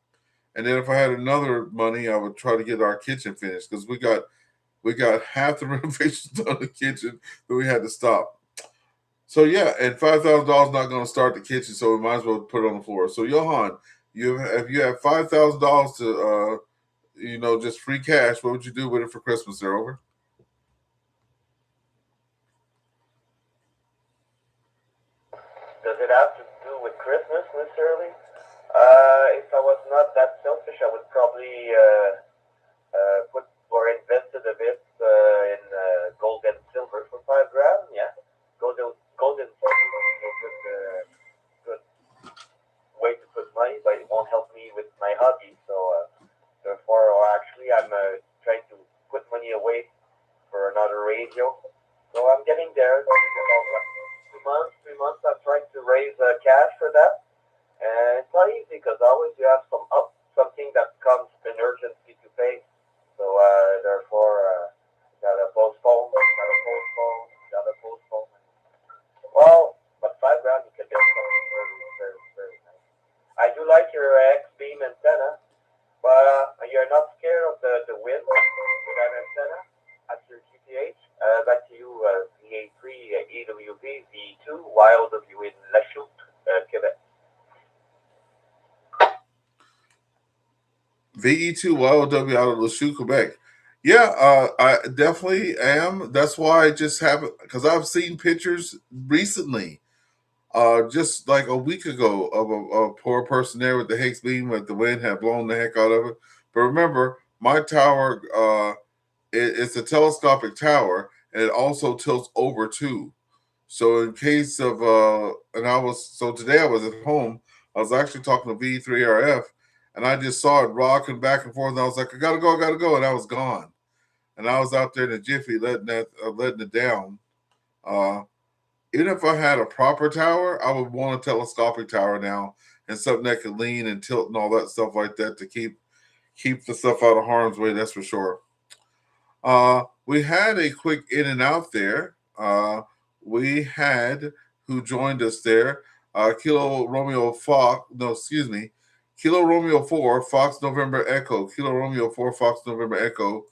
and then if I had another money, I would try to get our kitchen finished because we got half the renovations done in the kitchen that we had to stop. So yeah, and $5,000 not going to start the kitchen, so we might as well put it on the floor. So Johan, if you have $5,000 to just free cash, what would you do with it for Christmas? There over. Does it have to do with Christmas necessarily? If I was not that selfish, I would probably put or invested a bit in gold and silver for $5 grand. Yeah, gold and silver is a good way to put money, but it won't help me with my hobby. So therefore, or actually, I'm trying to put money away for another radio. So I'm getting there. About 2 months, 3 months. I'm trying to raise cash for that. And it's not easy because always you have something that comes an urgency to pay. So therefore, gotta postpone. Well, but $5 grand you can get something very, very, very nice. I do like your X-beam antenna, but you're not scared of the wind with that antenna at your QTH. Back to you, VA3EWV-L in Lachute, Quebec. VE2YOW out of Lachute, Quebec. Yeah, I definitely am. That's why I just haven't, because I've seen pictures recently, just like a week ago, of a poor person there with the Higgs beam that the wind had blown the heck out of it. But remember, my tower, it's a telescopic tower, and it also tilts over too. So in case of, today I was at home. I was actually talking to V3RF, and I just saw it rocking back and forth, and I was like, I gotta go, and I was gone. And I was out there in a jiffy letting it down. Uh, Even if I had a proper tower, I would want a telescopic tower now and something that could lean and tilt and all that stuff like that to keep the stuff out of harm's way. That's for sure. We had a quick in and out there. We had who joined us there. Kilo Romeo Fox. No, excuse me. Kilo Romeo 4 Fox November Echo. Kilo Romeo 4 Fox November Echo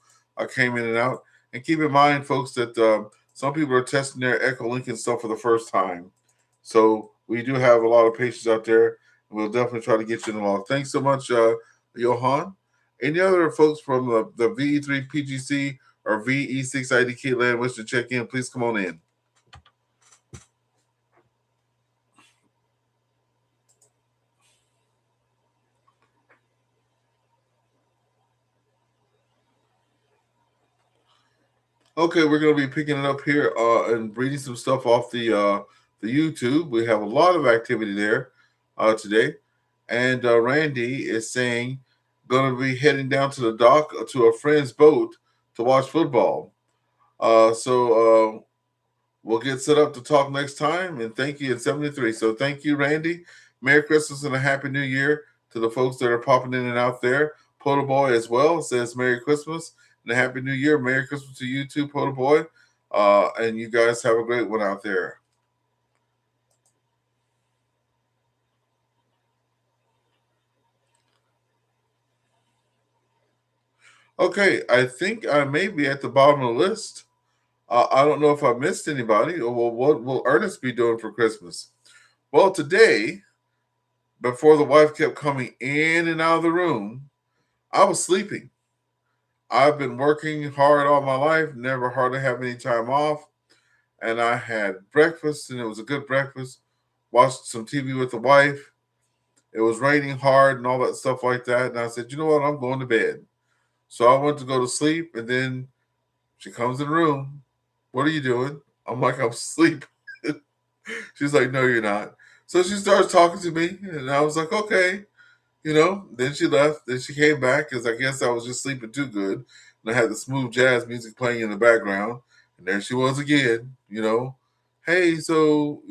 came in and out. And keep in mind, folks, that some people are testing their EchoLink and stuff for the first time. So we do have a lot of patients out there. We'll definitely try to get you along. Thanks so much, Johan. Any other folks from the VE3 PGC or VE6 IDK land wish to check in, please come on in. Okay, we're going to be picking it up here and reading some stuff off the YouTube. We have a lot of activity there today. And Randy is saying going to be heading down to the dock to a friend's boat to watch football. So we'll get set up to talk next time. And thank you in 73. So thank you, Randy. Merry Christmas and a Happy New Year to the folks that are popping in and out there. Poto Boy as well says Merry Christmas and a Happy New Year. Merry Christmas to you too, Poto Boy. And you guys have a great one out there. Okay, I think I may be at the bottom of the list. I don't know if I missed anybody. Well, what will Ernest be doing for Christmas? Well, today, before the wife kept coming in and out of the room, I was sleeping. I've been working hard all my life, never hardly have any time off. And I had breakfast, and it was a good breakfast. Watched some TV with the wife. It was raining hard and all that stuff like that. And I said, you know what? I'm going to bed. So I went to go to sleep, and then she comes in the room. What are you doing? I'm like, I'm asleep. She's like, no, you're not. So she starts talking to me, and I was like, okay. Then she left. Then she came back because I guess I was just sleeping too good. And I had the smooth jazz music playing in the background. And there she was again, Hey, so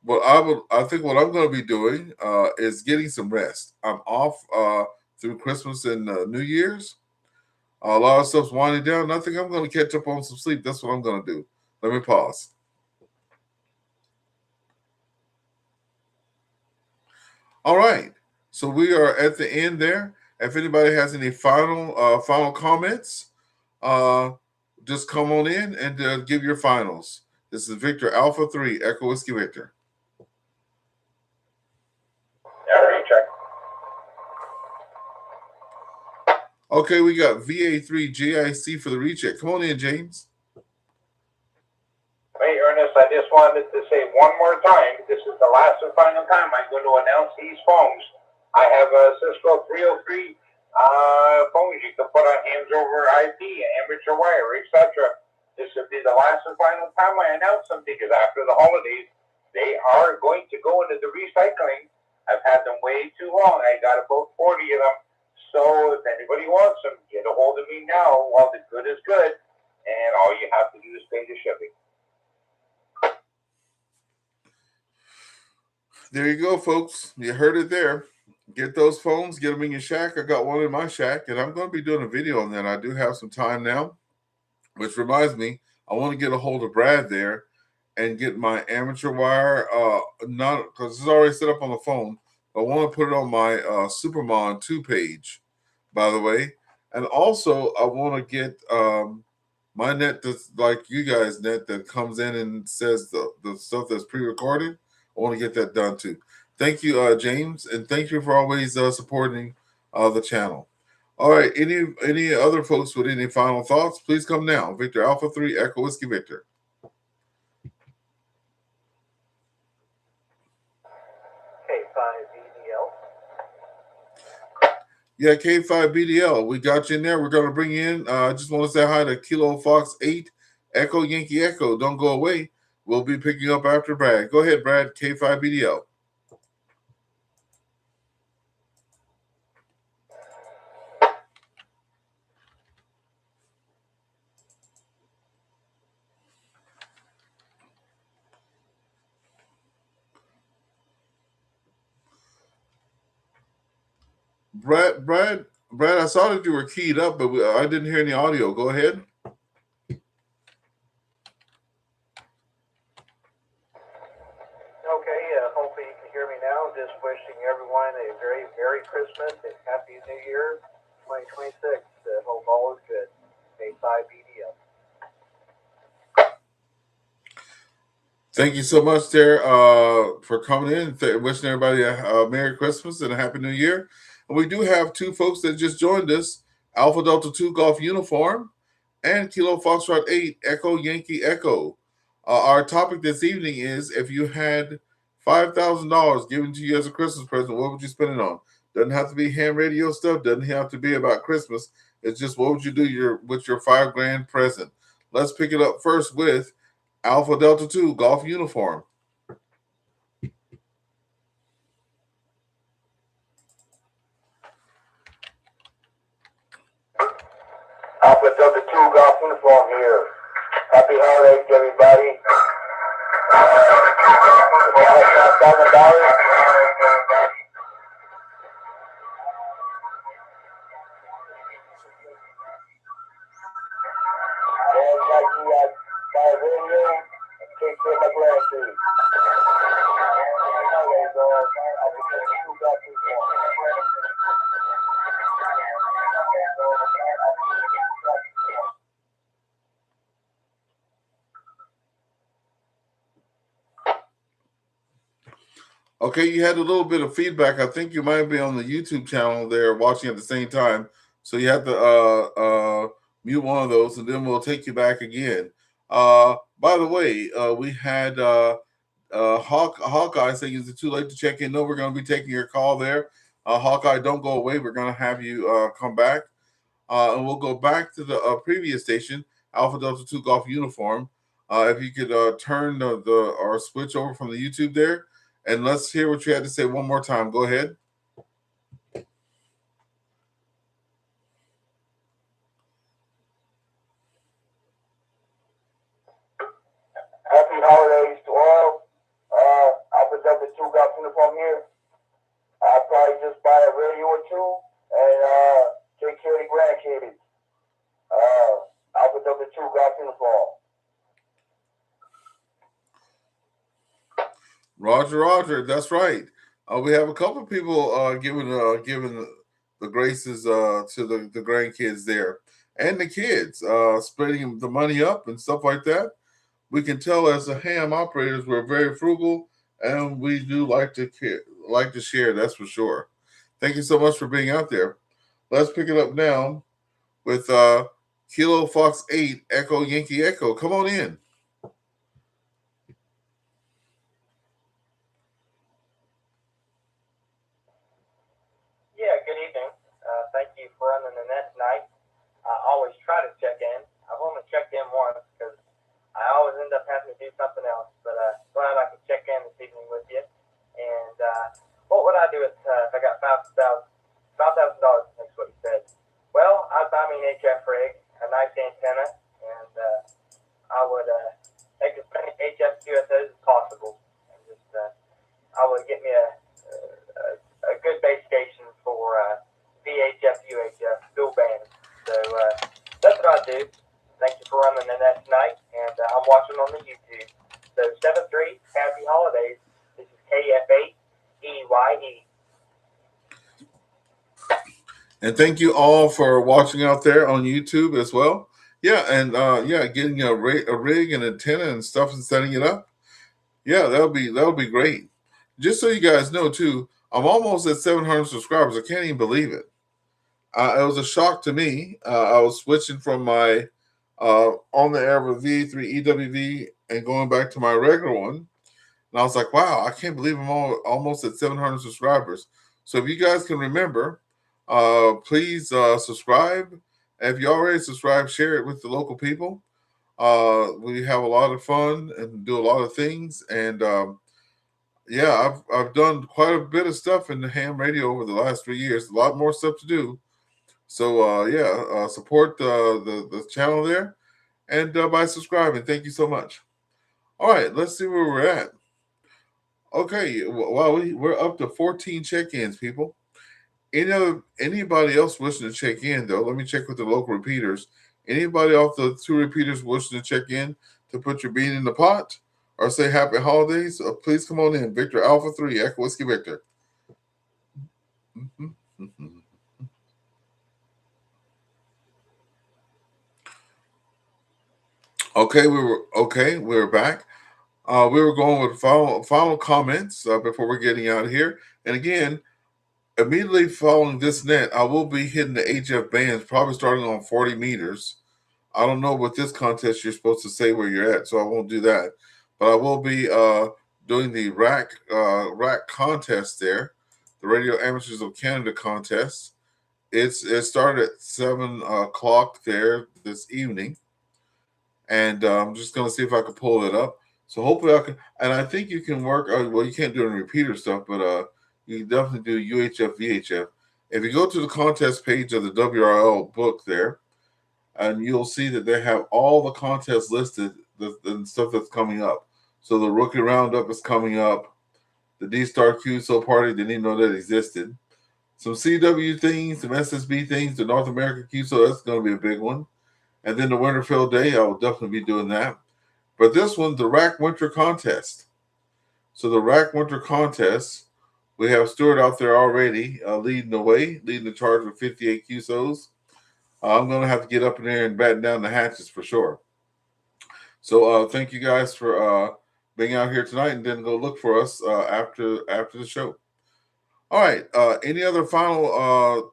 what I think what I'm going to be doing is getting some rest. I'm off through Christmas and New Year's. A lot of stuff's winding down. And I think I'm going to catch up on some sleep. That's what I'm going to do. Let me pause. All right. So we are at the end there. If anybody has any final comments, just come on in and give your finals. This is Victor Alpha 3 Echo Whiskey Victor. Yeah, recheck. Okay, we got VA3GIC for the recheck. Come on in, James. Hey, Ernest, I just wanted to say one more time, this is the last and final time I'm going to announce these phones. I have a Cisco 303 phones you can put on hands over IP, amateur wire, etc. This will be the last and final time I announce them because after the holidays, they are going to go into the recycling. I've had them way too long. I got about 40 of them. So if anybody wants them, get a hold of me now while the good is good. And all you have to do is pay the shipping. There you go, folks. You heard it there. Get those phones, get them in your shack. I got one in my shack, and I'm going to be doing a video on that. I do have some time now, which reminds me, I want to get a hold of Brad there and get my amateur wire, not because it's already set up on the phone. I want to put it on my Supermon 2 page, by the way. And also, I want to get my net that's like you guys' net that comes in and says the stuff that's pre-recorded. I want to get that done too. Thank you, James, and thank you for always supporting the channel. All right, any other folks with any final thoughts, please come now. Victor Alpha 3 Echo Whiskey Victor. K5BDL. Yeah, K5BDL, we got you in there. We're going to bring in, I just want to say hi to Kilo Fox 8 Echo Yankee Echo. Don't go away. We'll be picking up after Brad. Go ahead, Brad, K5BDL. Brad, I saw that you were keyed up, but I didn't hear any audio. Go ahead. Okay, hopefully you can hear me now. Just wishing everyone a very Merry Christmas and Happy New Year 2026. Hope all is good. K5BDL. Thank you so much there for coming in. Wishing everybody a Merry Christmas and a Happy New Year. And we do have two folks that just joined us, Alpha Delta 2 Golf Uniform and Kilo Foxtrot 8 Echo Yankee Echo. Our topic this evening is, if you had $5,000 given to you as a Christmas present, what would you spend it on? Doesn't have to be ham radio stuff. Doesn't have to be about Christmas. It's just, what would you do with your $5,000 present? Let's pick it up first with Alpha Delta 2 Golf Uniform. Alpha Delta 2 Golf Uniform here. Happy holidays to everybody. $5,000. Take care of my glasses. Okay, you had a little bit of feedback. I think you might be on the YouTube channel there watching at the same time. So you have to mute one of those, and then we'll take you back again. By the way, we had Hawkeye saying, is it too late to check in? No, we're going to be taking your call there. Hawkeye, don't go away. We're going to have you come back. And we'll go back to the previous station, Alpha Delta 2 Golf Uniform. If you could turn or switch over from the YouTube there, and let's hear what you had to say one more time. Go ahead. Happy holidays to all. Alpha Delta 2 Golf Uniform here. I'll probably just buy a radio or two and take care of the grandkids. Alpha Delta 2 Golf Uniform. Roger. That's right. We have a couple of people giving the graces to the grandkids there and the kids, spreading the money up and stuff like that. We can tell as the ham operators we're very frugal and we do like to share. That's for sure. Thank you so much for being out there. Let's pick it up now with Kilo Fox 8 Echo Yankee Echo. Come on in. Yeah, good evening. Thank you for running the net tonight. I always try to check in. I've only checked in once because I always end up having to do something else. But glad I could check in this evening with you. And what would I do if I got $5,000? That's what he said. Well, I'd buy me an HF rig, a nice antenna, and I would take as many HF QSOs as possible. And just I would get me a good base station for VHF, UHF, dual band. So that's what I do. Thank you for running the net tonight, and I'm watching on the YouTube. So 7-3, happy holidays. This is KF8EYE. And thank you all for watching out there on YouTube as well. Yeah, and getting a rig and antenna and stuff and setting it up. Yeah, that'll be great. Just so you guys know too, I'm almost at 700 subscribers. I can't even believe it. It was a shock to me. I was switching from my on the air with VA3EWV and going back to my regular one, and I was like, wow, I can't believe I'm almost at 700 subscribers. So if you guys can remember, please subscribe. And if you already subscribed, share it with the local people. We have a lot of fun and do a lot of things, and I've done quite a bit of stuff in the ham radio over the last 3 years. A lot more stuff to do. So support the channel there, and by subscribing. Thank you so much. All right, let's see where we're at. Okay, well we're up to 14 check-ins, people. Anybody else wishing to check in though? Let me check with the local repeaters. Anybody off the 2 repeaters wishing to check in to put your bean in the pot or say happy holidays? Please come on in. Victor Alpha 3 Echo Whiskey Victor. Okay, we're back. We were going with final comments before we're getting out of here. And again, immediately following this net, I will be hitting the HF bands, probably starting on 40 meters. I don't know what this contest you're supposed to say where you're at, so I won't do that. But I will be doing the rack contest there, the Radio Amateurs of Canada contest. It started at 7 o'clock there this evening. And I'm just going to see if I can pull it up. So hopefully I can, and I think you can work, well, you can't do any repeater stuff, but you can definitely do UHF, VHF. If you go to the contest page of the WRL book there, and you'll see that they have all the contests listed, the stuff that's coming up. So the Rookie Roundup is coming up. The D-Star QSO Party, didn't even know that existed. Some CW things, some SSB things, the North American QSO, that's going to be a big one. And then the Winterfell Day, I will definitely be doing that. But this one, the Rack Winter Contest. So the Rack Winter Contest, we have Stuart out there already leading the charge with 58 QSOs. I'm going to have to get up in there and batten down the hatches for sure. So thank you guys for being out here tonight, and then go look for us after the show. All right. Any other final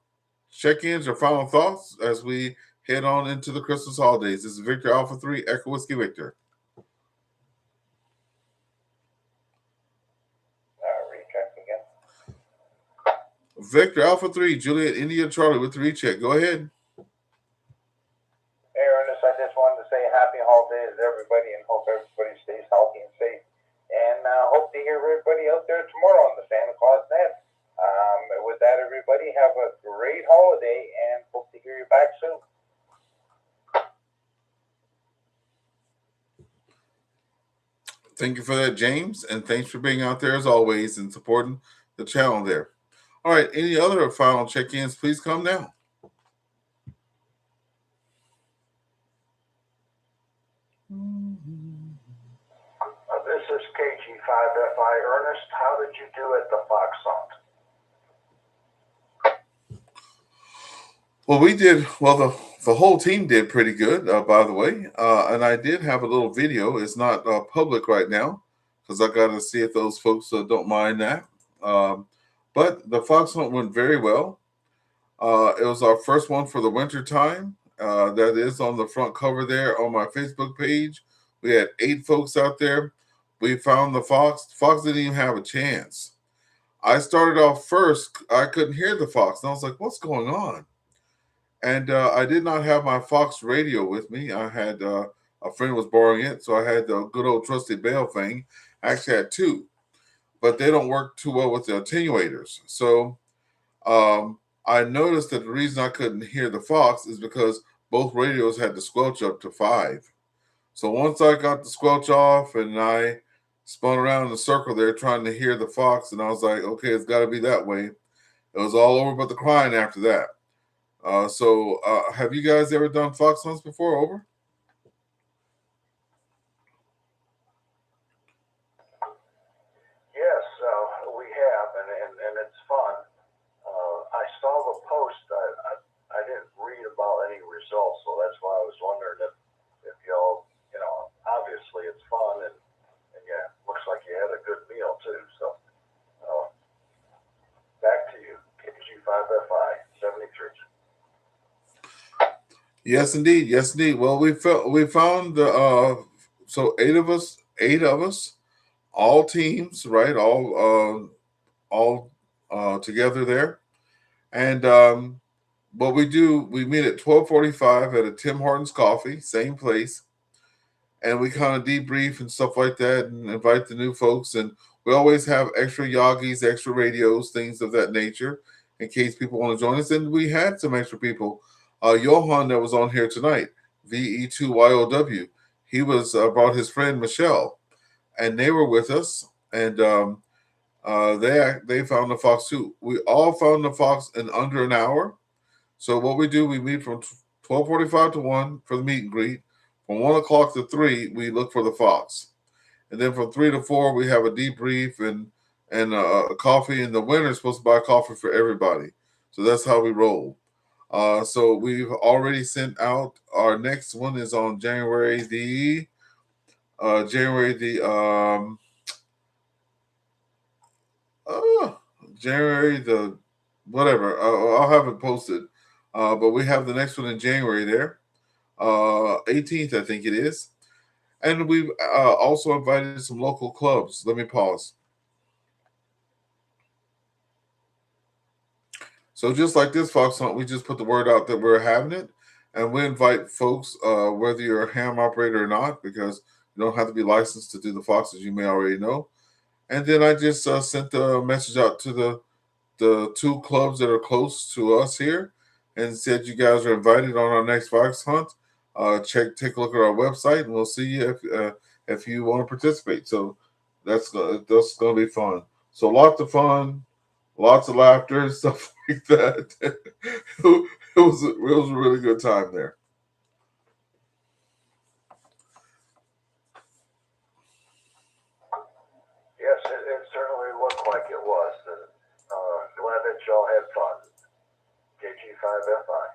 check-ins or final thoughts as we head on into the Christmas holidays? This is Victor Alpha 3 Echo Whiskey Victor. Victor Alpha 3, Juliet India Charlie with the recheck. Go ahead. Hey, Ernest, I just wanted to say happy holidays to everybody and hope everybody stays healthy and safe. And hope to hear everybody out there tomorrow on the Santa Claus Net. With that, everybody, have a great holiday and hope to hear you back soon. Thank you for that, James, and thanks for being out there as always and supporting the channel there. All right, any other final check-ins, please come now. This is KG5FI Ernest. How did you do at the Fox Hunt? Well, we did, well, the whole team did pretty good, by the way. And I did have a little video. It's not public right now because I got to see if those folks don't mind that. But the Fox Hunt went very well. It was our first one for the winter time. That is on the front cover there on my Facebook page. We had 8 folks out there. We found the fox. The fox didn't even have a chance. I started off first. I couldn't hear the fox. And I was like, what's going on? And I did not have my Fox radio with me. I had a friend was borrowing it. So I had the good old trusty Bell thing. I actually had 2. But they don't work too well with the attenuators. So I noticed that the reason I couldn't hear the fox is because both radios had the squelch up to 5. So once I got the squelch off and I spun around in a circle there trying to hear the fox, and I was like, okay, it's got to be that way. It was all over but the crying after that. So have you guys ever done fox hunts before? Over? Yes, we have, and it's fun. I saw the post. I didn't read about any results, so that's why I was wondering if y'all, obviously it's fun, and yeah, looks like you had a good meal too. So back to you, KG5FI 73. Yes, indeed. Yes, indeed. Well, we found so 8 of us, all teams, right? All together there. And what we do, we meet at 12:45 at a Tim Hortons Coffee, same place, and we kind of debrief and stuff like that, and invite the new folks. And we always have extra Yagis, extra radios, things of that nature, in case people want to join us. And we had some extra people. Johan that was on here tonight, VA3EWV-L. He was brought his friend Michelle, and they were with us. And they found the fox too. We all found the fox in under an hour. So what we do, we meet from 12:45 to 1 for the meet and greet. From 1 o'clock to 3, we look for the fox. And then from 3 to 4, we have a debrief and a coffee. And the winner is supposed to buy coffee for everybody. So that's how we roll. So we've already sent out, our next one is on January the whatever. I'll have it posted. But we have the next one in January there. 18th, I think it is. And we've also invited some local clubs. Let me pause. So just like this fox hunt, we just put the word out that we're having it. And we invite folks, whether you're a ham operator or not, because you don't have to be licensed to do the foxes, you may already know. And then I just sent the message out to the 2 clubs that are close to us here and said you guys are invited on our next fox hunt. Take a look at our website, and we'll see you if you want to participate. So that's going to be fun. So lots of fun, lots of laughter and stuff like that. it was a really good time there. Yes, it certainly looked like it was. Glad that y'all had fun. KG5FI.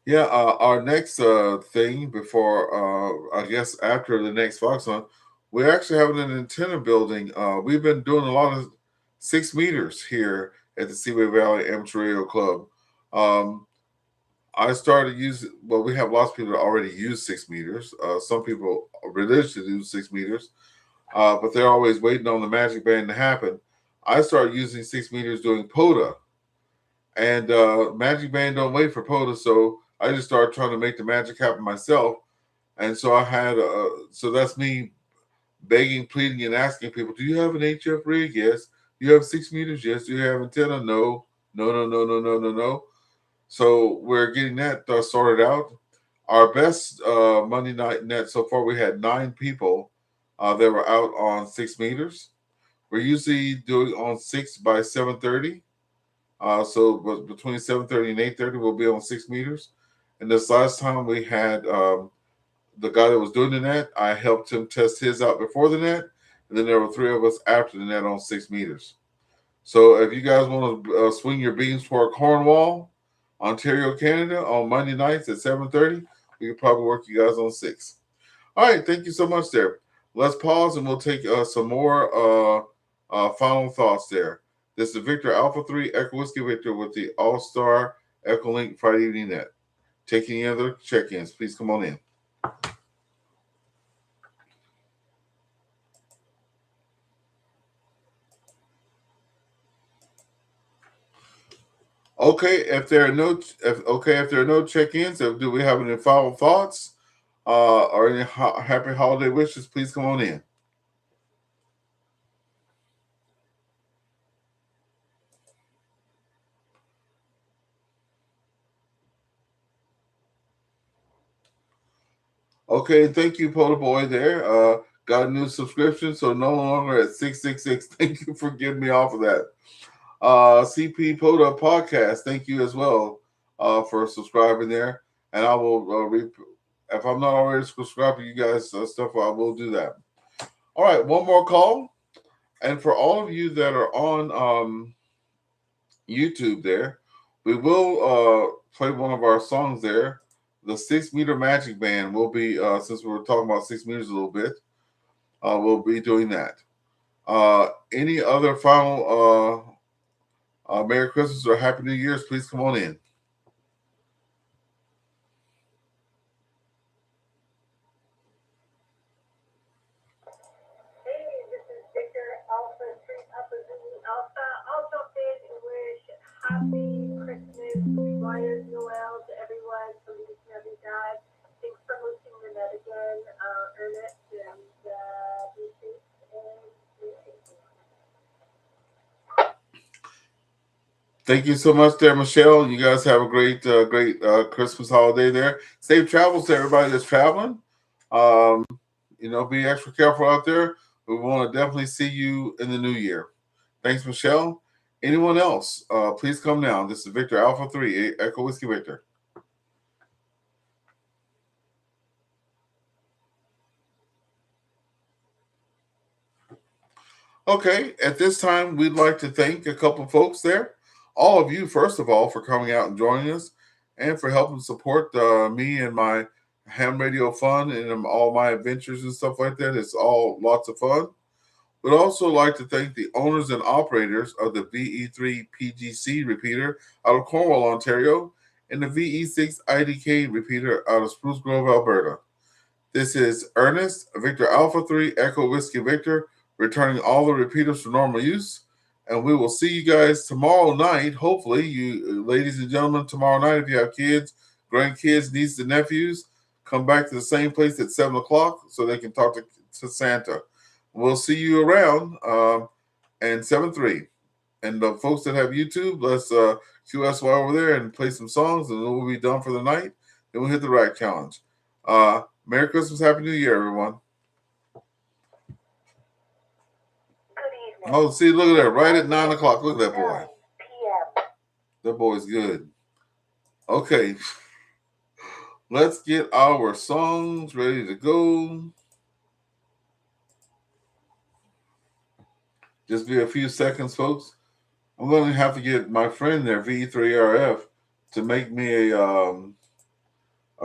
Yeah, our next thing before, I guess after the next fox hunt, we're actually having an antenna building. We've been doing a lot of 6 meters here at the Seaway Valley Amateur Radio Club. I started using, well, we have lots of people that already use 6 meters. Some people are religiously do 6 meters, but they're always waiting on the magic band to happen. I started using 6 meters doing POTA. And Magic Band don't wait for POTA, so I just started trying to make the magic happen myself. And so I had, so that's me begging, pleading, and asking people, do you have an HF rig? Yes. Do you have 6 meters? Yes. Do you have antenna? No. No, no, no, no, no, no, no. So we're getting that sorted out. Our best Monday night net so far, we had 9 people that were out on 6 meters. We're usually doing on 6 by 7:30. So between 7:30 and 8:30, we'll be on 6 meters. And this last time we had the guy that was doing the net, I helped him test his out before the net. And then there were 3 of us after the net on 6 meters. So if you guys want to swing your beams for Cornwall, Ontario, Canada on Monday nights at 7:30, we could probably work you guys on 6. All right, thank you so much there. Let's pause and we'll take some more final thoughts there. This is Victor Alpha 3 Echo Whiskey Victor with the AllStar EchoLink Friday Evening Net. Taking any other check-ins, please come on in. Okay, if there are no check-ins, do we have any final thoughts or any happy holiday wishes? Please come on in. Okay, thank you, Polar Boy. There, got a new subscription, so no longer at 666. Thank you for getting me off of that. CP Poda podcast. Thank you as well for subscribing there, and I will if I'm not already subscribed to you guys stuff, I will do that. All right, one more call, and for all of you that are on YouTube, there, we will play one of our songs there. The 6 meter magic band will be since we were talking about 6 meters a little bit. We'll be doing that. Any other final Merry Christmas or Happy New Year's, please come on in. Hey, this is Victor Alpha 3 Papa Zulu Alpha. I'll jump in and wish happy Christmas, joyeux Noel to everyone from each and every God. Thanks for hosting the net again, Ernest, and be safe and be safe. Thank you so much there, Michelle. You guys have a great Christmas holiday there. Safe travels to everybody that's traveling. Be extra careful out there. We want to definitely see you in the new year. Thanks, Michelle. Anyone else? Please come down. This is Victor Alpha 3, Echo Whiskey Victor. Okay, at this time, we'd like to thank a couple folks there. All of you, first of all, for coming out and joining us and for helping support me and my ham radio fun and all my adventures and stuff like that. It's all lots of fun. We'd also like to thank the owners and operators of the VE3 repeater out of Cornwall, Ontario, and the VE6 IDK repeater out of Spruce Grove, Alberta. This is Ernest, Victor Alpha 3, Echo Whiskey Victor, returning all the repeaters for normal use. And we will see you guys tomorrow night. Hopefully, you ladies and gentlemen, tomorrow night, if you have kids, grandkids, nieces, and nephews, come back to the same place at 7 o'clock so they can talk to Santa. We'll see you around and 7-3. And the folks that have YouTube, let's QSY over there and play some songs, and then we'll be done for the night. Then we'll hit the rack challenge. Merry Christmas, Happy New Year, everyone. Oh, see, look at that. Right at 9 o'clock. Look at that boy. That boy's good. Okay. Let's get our songs ready to go. Just be a few seconds, folks. I'm going to have to get my friend there, VA3RF, to make me a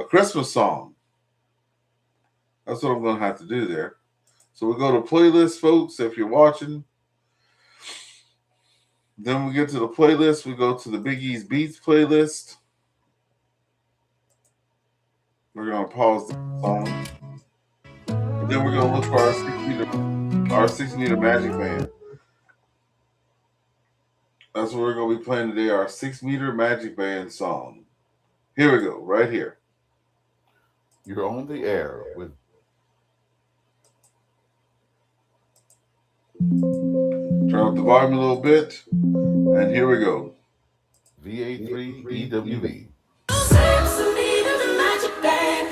Christmas song. That's what I'm going to have to do there. So we go to playlist, folks, if you're watching. Then we get to the playlist. We go to the Big E's Beats playlist. We're going to pause the song. And then we're going to look for our 6 meter magic band. That's what we're going to be playing today, our 6-meter Magic Band song. Here we go, right here. You're on the air with Turn up the volume a little bit, and here we go. VA3EWV.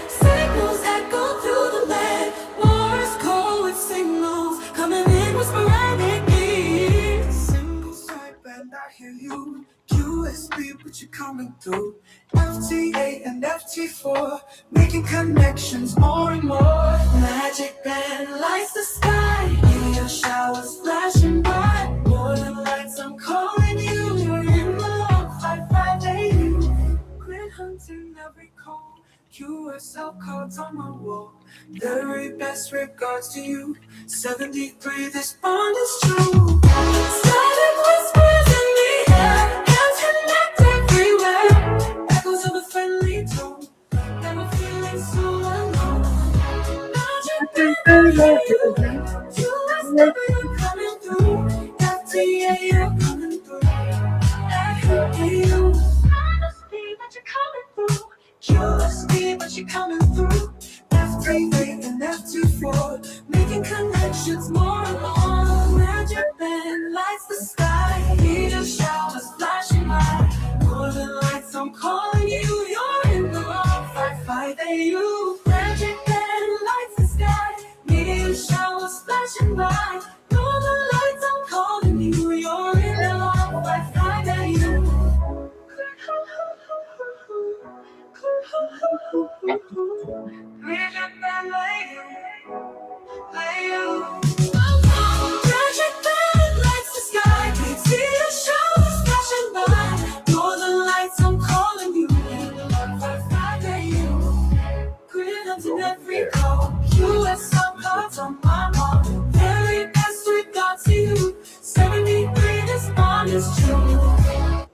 Signals echo through the land. Morse code with signals coming in with sporadic beats. Single sideband, I hear you. USB, but you're coming through. FT8 and FT4, making connections more and more. Magic band lights the sky. Meteor showers flashing by. Northern lights, I'm calling you. You're in the log 55AU. Grid hunting every call. QSL cards on my wall. Very best regards to you. 73, this bond is true. Static whispers in the air. Hands connect everywhere. Echoes of a friendly tone. Never feeling so alone. Magic band, you're coming through. FTA, you're coming through. FTA, but you're coming through. QSB, but you're coming through. F3 and F24, making connections more and more. Magic band lights the sky. Meteor showers flashing by. Northern lights, I'm calling you. You're in the wrong 55AU. Magic band lights the sky. Meteor showers flashing by. Northern lights, I'm calling you. You're in the wrong 55AU. Every call, QSL cards on my wall. Very best regards to you. 73, this bond is true.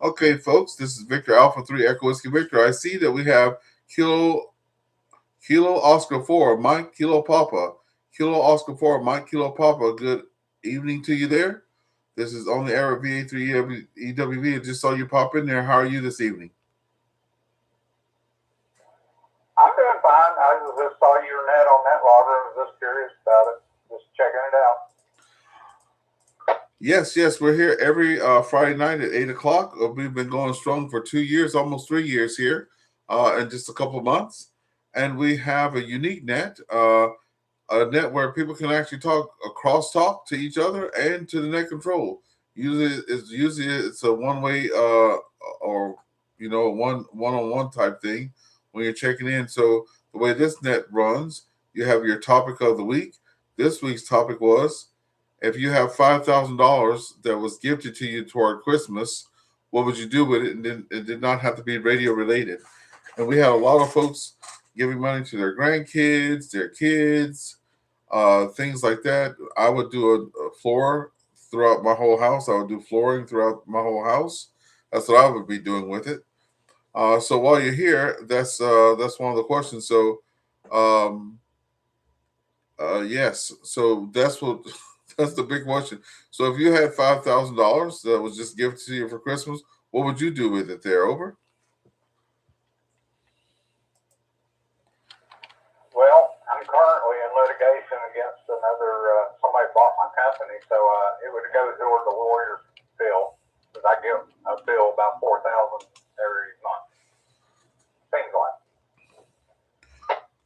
Okay, folks, this is Victor Alpha 3 Echo Whiskey Victor. I see that we have Kilo Oscar 4, Mike Kilo Papa. Kilo Oscar 4, Mike Kilo Papa. Good evening to you there. This is on the air of VA3EWV. I just saw you pop in there. How are you this evening? I'm doing fine. I just saw your net on NetLogger and was just curious about it. Just checking it out. Yes, we're here every Friday night at 8 o'clock. We've been going strong for 2 years, almost 3 years here in just a couple of months. And we have a unique net, a net where people can actually crosstalk to each other and to the net control. Usually it's a one-way or one-on-one type thing when you're checking in. So the way this net runs, you have your topic of the week. This week's topic was, if you have $5,000 that was gifted to you toward Christmas, what would you do with it? And then it did not have to be radio related. And we had a lot of folks giving money to their grandkids, their kids, things like that. I would do a floor throughout my whole house. I would do flooring throughout my whole house. That's what I would be doing with it. So while you're here, that's one of the questions. So, yes. So that's what that's the big question. So if you had $5,000 that was just gifted to you for Christmas, what would you do with it? There, over. Well, I'm currently in litigation against another, somebody bought my company, so it would go toward the lawyer's bill, because I give a bill about $4,000 every month. Seems like.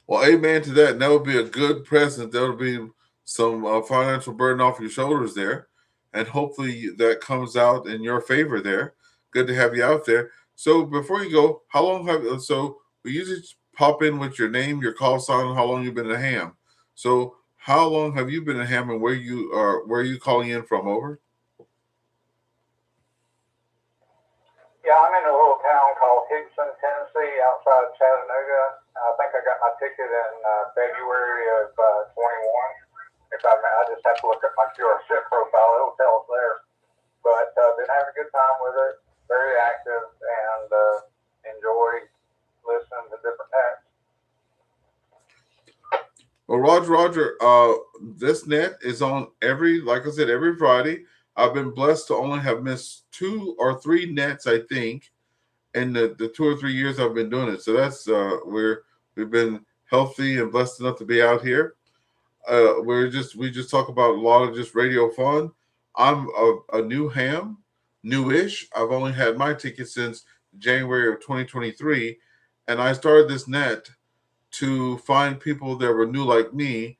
Well, amen to that. And that would be a good present. That would be some financial burden off your shoulders there. And hopefully that comes out in your favor there. Good to have you out there. So before you go, how long we usually pop in with your name, your call sign, how long you've been a ham. So how long have you been a ham, and where are you calling in from, over? Yeah, I'm in a little town called Higson, Tennessee, outside Chattanooga. I think I got my ticket in February of 21. I just have to look at my QRSIP profile. It'll tell us there. But been having a good time with it. Very active and enjoy listening to different acts. Well, Roger, this net is on every Friday. I've been blessed to only have missed 2 or 3 nets, I think, in the 2 or 3 years I've been doing it. So that's we've been healthy and blessed enough to be out here. We just talk about a lot of just radio fun. I'm a new ham, newish. I've only had my ticket since January of 2023, and I started this net to find people that were new like me,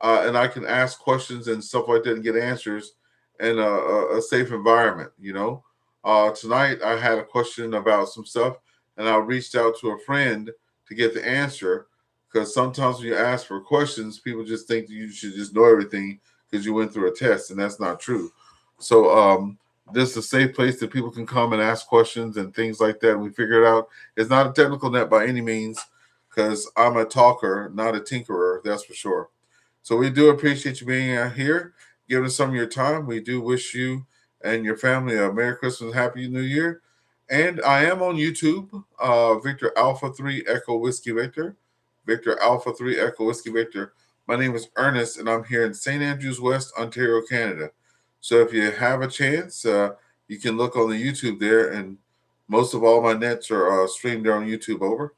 and I can ask questions and stuff like that and get answers in a safe environment. Tonight I had a question about some stuff, and I reached out to a friend to get the answer, because sometimes when you ask for questions, people just think that you should just know everything because you went through a test, and that's not true. So this is a safe place that people can come and ask questions and things like that. And we figured out it's not a technical net by any means, because I'm a talker, not a tinkerer, that's for sure. So we do appreciate you being here, giving us some of your time. We do wish you and your family a Merry Christmas, Happy New Year. And I am on YouTube, Victor Alpha 3 Echo Whiskey Victor. Victor Alpha 3 Echo Whiskey Victor. My name is Ernest, and I'm here in St. Andrews West, Ontario, Canada. So if you have a chance, you can look on the YouTube there, and most of all my nets are streamed there on YouTube. Over.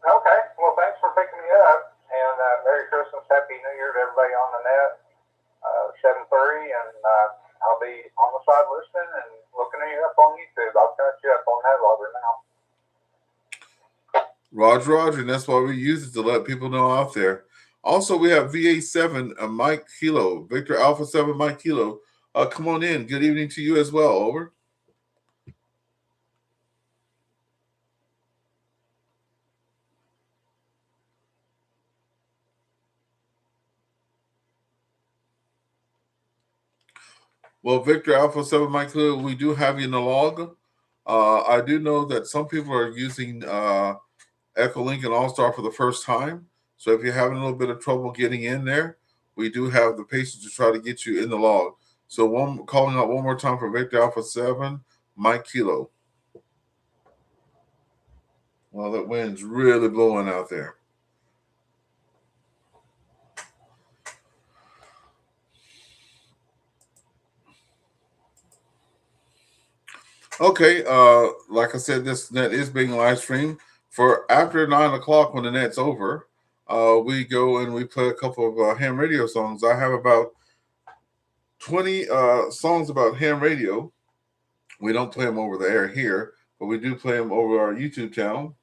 Okay, well, thanks for picking me up, and Merry Christmas, Happy New Year to everybody on the net. 7:30, and I'll be on the side listening and looking at you up on YouTube. I'll catch you up on that logger now. Roger, and that's why we use it, to let people know out there. Also, we have VA7 Mike Kilo, Victor Alpha 7 Mike Kilo. Come on in. Good evening to you as well. Over. Well, Victor Alpha 7 Mike Kilo, we do have you in the log. I do know that some people are using EchoLink and AllStar for the first time. So if you're having a little bit of trouble getting in there, we do have the patience to try to get you in the log. So calling out one more time for Victor Alpha 7 Mike Kilo. Well, that wind's really blowing out there. Okay, like I said, this net is being live streamed. For after 9 o'clock, when the net's over, we go and we play a couple of ham radio songs. I have about 20 songs about ham radio. We don't play them over the air here, but we do play them over our YouTube channel.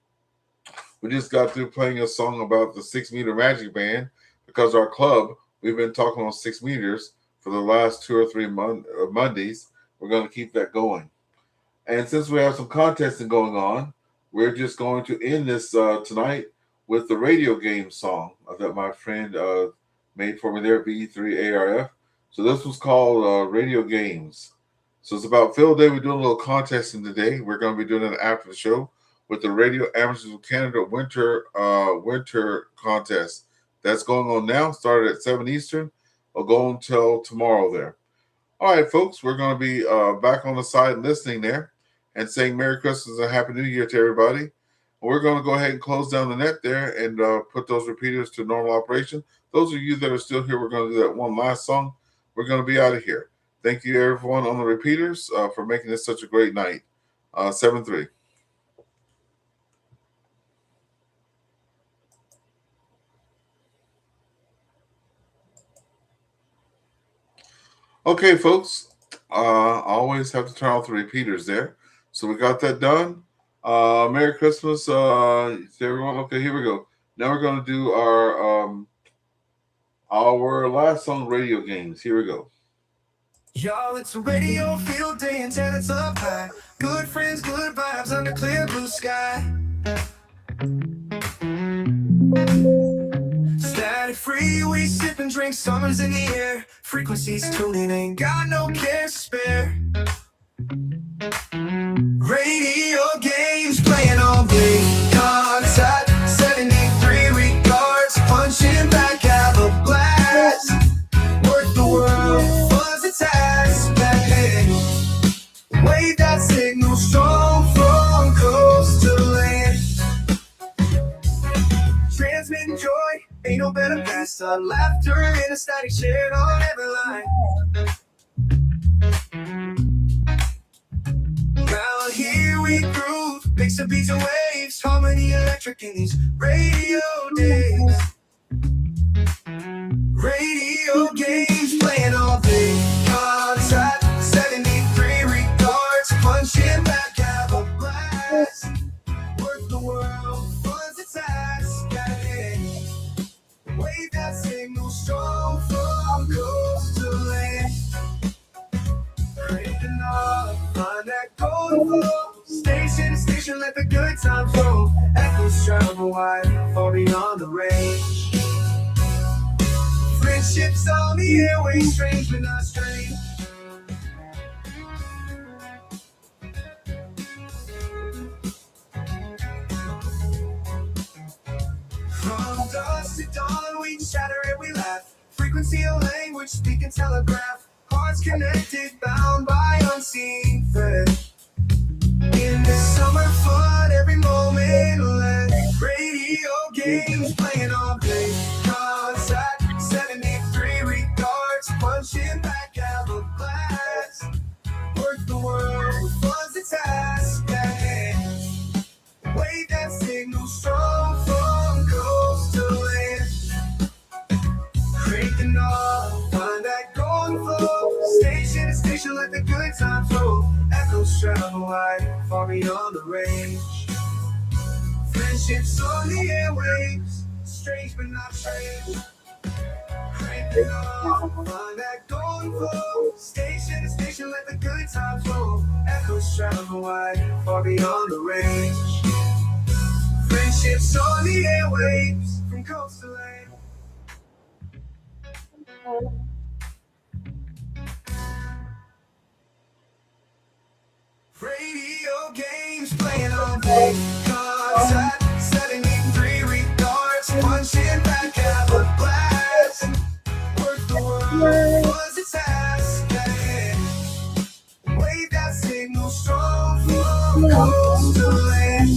We just got through playing a song about the 6 meter magic band, because our club, we've been talking on 6 meters for the last 2 or 3 Mondays. We're going to keep that going. And since we have some contesting going on, we're just going to end this tonight with the radio game song that my friend made for me there, VA3EWV-L. So this was called Radio Games. So it's about Phil Day. We're doing a little contesting today. We're going to be doing it after the show with the Radio Amateurs of Canada Winter Contest. That's going on now. Started at 7 Eastern. Will go until tomorrow there. All right, folks, we're going to be back on the side listening there and saying Merry Christmas and Happy New Year to everybody. We're going to go ahead and close down the net there and put those repeaters to normal operation. Those of you that are still here, we're going to do that one last song. We're going to be out of here. Thank you, everyone on the repeaters, for making this such a great night. 7-3. Okay, folks. I always have to turn off the repeaters there. So we got that done. Merry Christmas to everyone. Okay, here we go. Now we're going to do our last song, Radio Games. Here we go. Y'all, it's a radio field day and tenants up high. Good friends, good vibes under clear blue sky. Static free, we sip and drink, summer's in the air. Frequencies tuning, ain't got no care to spare. Radio games playing all day. Contact 73 regards, punching back, have a blast. Worth the world, fuzz attacks, back. Wave that signal strong from coast to land. Transmitting joy, ain't no better pastime. our laughter in a static shared on every line. Round here we groove, mix of beats and waves, harmony electric in these radio days. Radio games playing all day. Contact 73 regards, punching back, have a blast. Worth the world, fun's a task. Got it. Wave that signal strong from coast to land. Cranking up, find that golden flow. Station to station, let the good times roll. Echoes travel wide, far beyond the range. Friendships on the airways, strange but not strange. From dusk to dawn, we chatter and we laugh. Frequency of language, speak and telegraph. Hearts connected, bound by unseen thread. In this summer fun, every moment led. Radio games playing all day. Contact 73 regards, punching back, have a blast. Work the world, fun's a task at hand. Wave that signal strong from coast to land. Cranking up, find that golden flow. Station to station, let the good times roll. Echoes travel wide, far beyond the range. Friendships on the airwaves, strange but not strange. Cranking up, find that golden flow. Station to station, let the good times roll. Echoes travel wide, far beyond the range. Friendships on the airwaves, from coast to land. Radio games playing all day. Contact 73 regards, punching back, have a blast. Work the world, was a task at hand. Wave that signal strong from coast to land.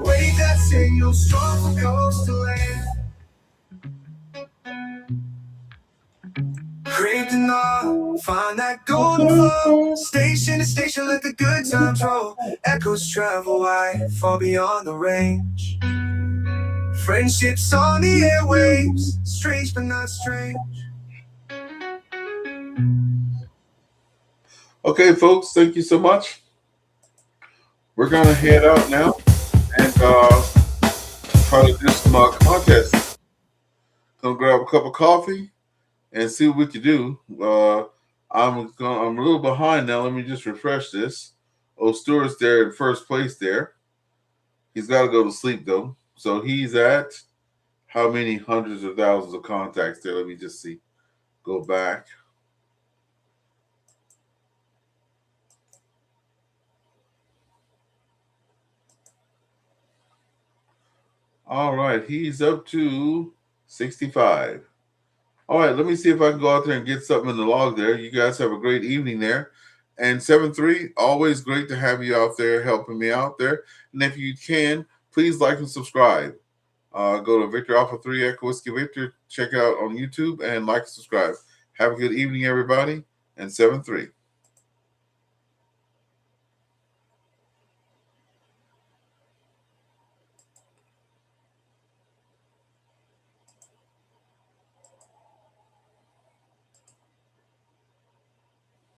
Wave that signal strong from coast to land. Crave the knob, find that golden flow. Station to station, let the good times roll. Echoes travel wide, far beyond the range. Friendships on the airwaves, strange but not strange. Okay, folks, thank you so much. We're gonna head out now and try to do some contests. Gonna grab a cup of coffee and see what we can do. I'm a little behind now. Let me just refresh this. Oh, Stewart's there in first place there. He's got to go to sleep though. So he's at how many hundreds of thousands of contacts there? Let me just see. Go back. All right, he's up to 65. All right, let me see if I can go out there and get something in the log there. You guys have a great evening there. And 7-3, always great to have you out there helping me out there. And if you can, please like and subscribe. Go to Victor Alpha 3 Echo Whiskey Victor. Check it out on YouTube and like and subscribe. Have a good evening, everybody. And 7-3.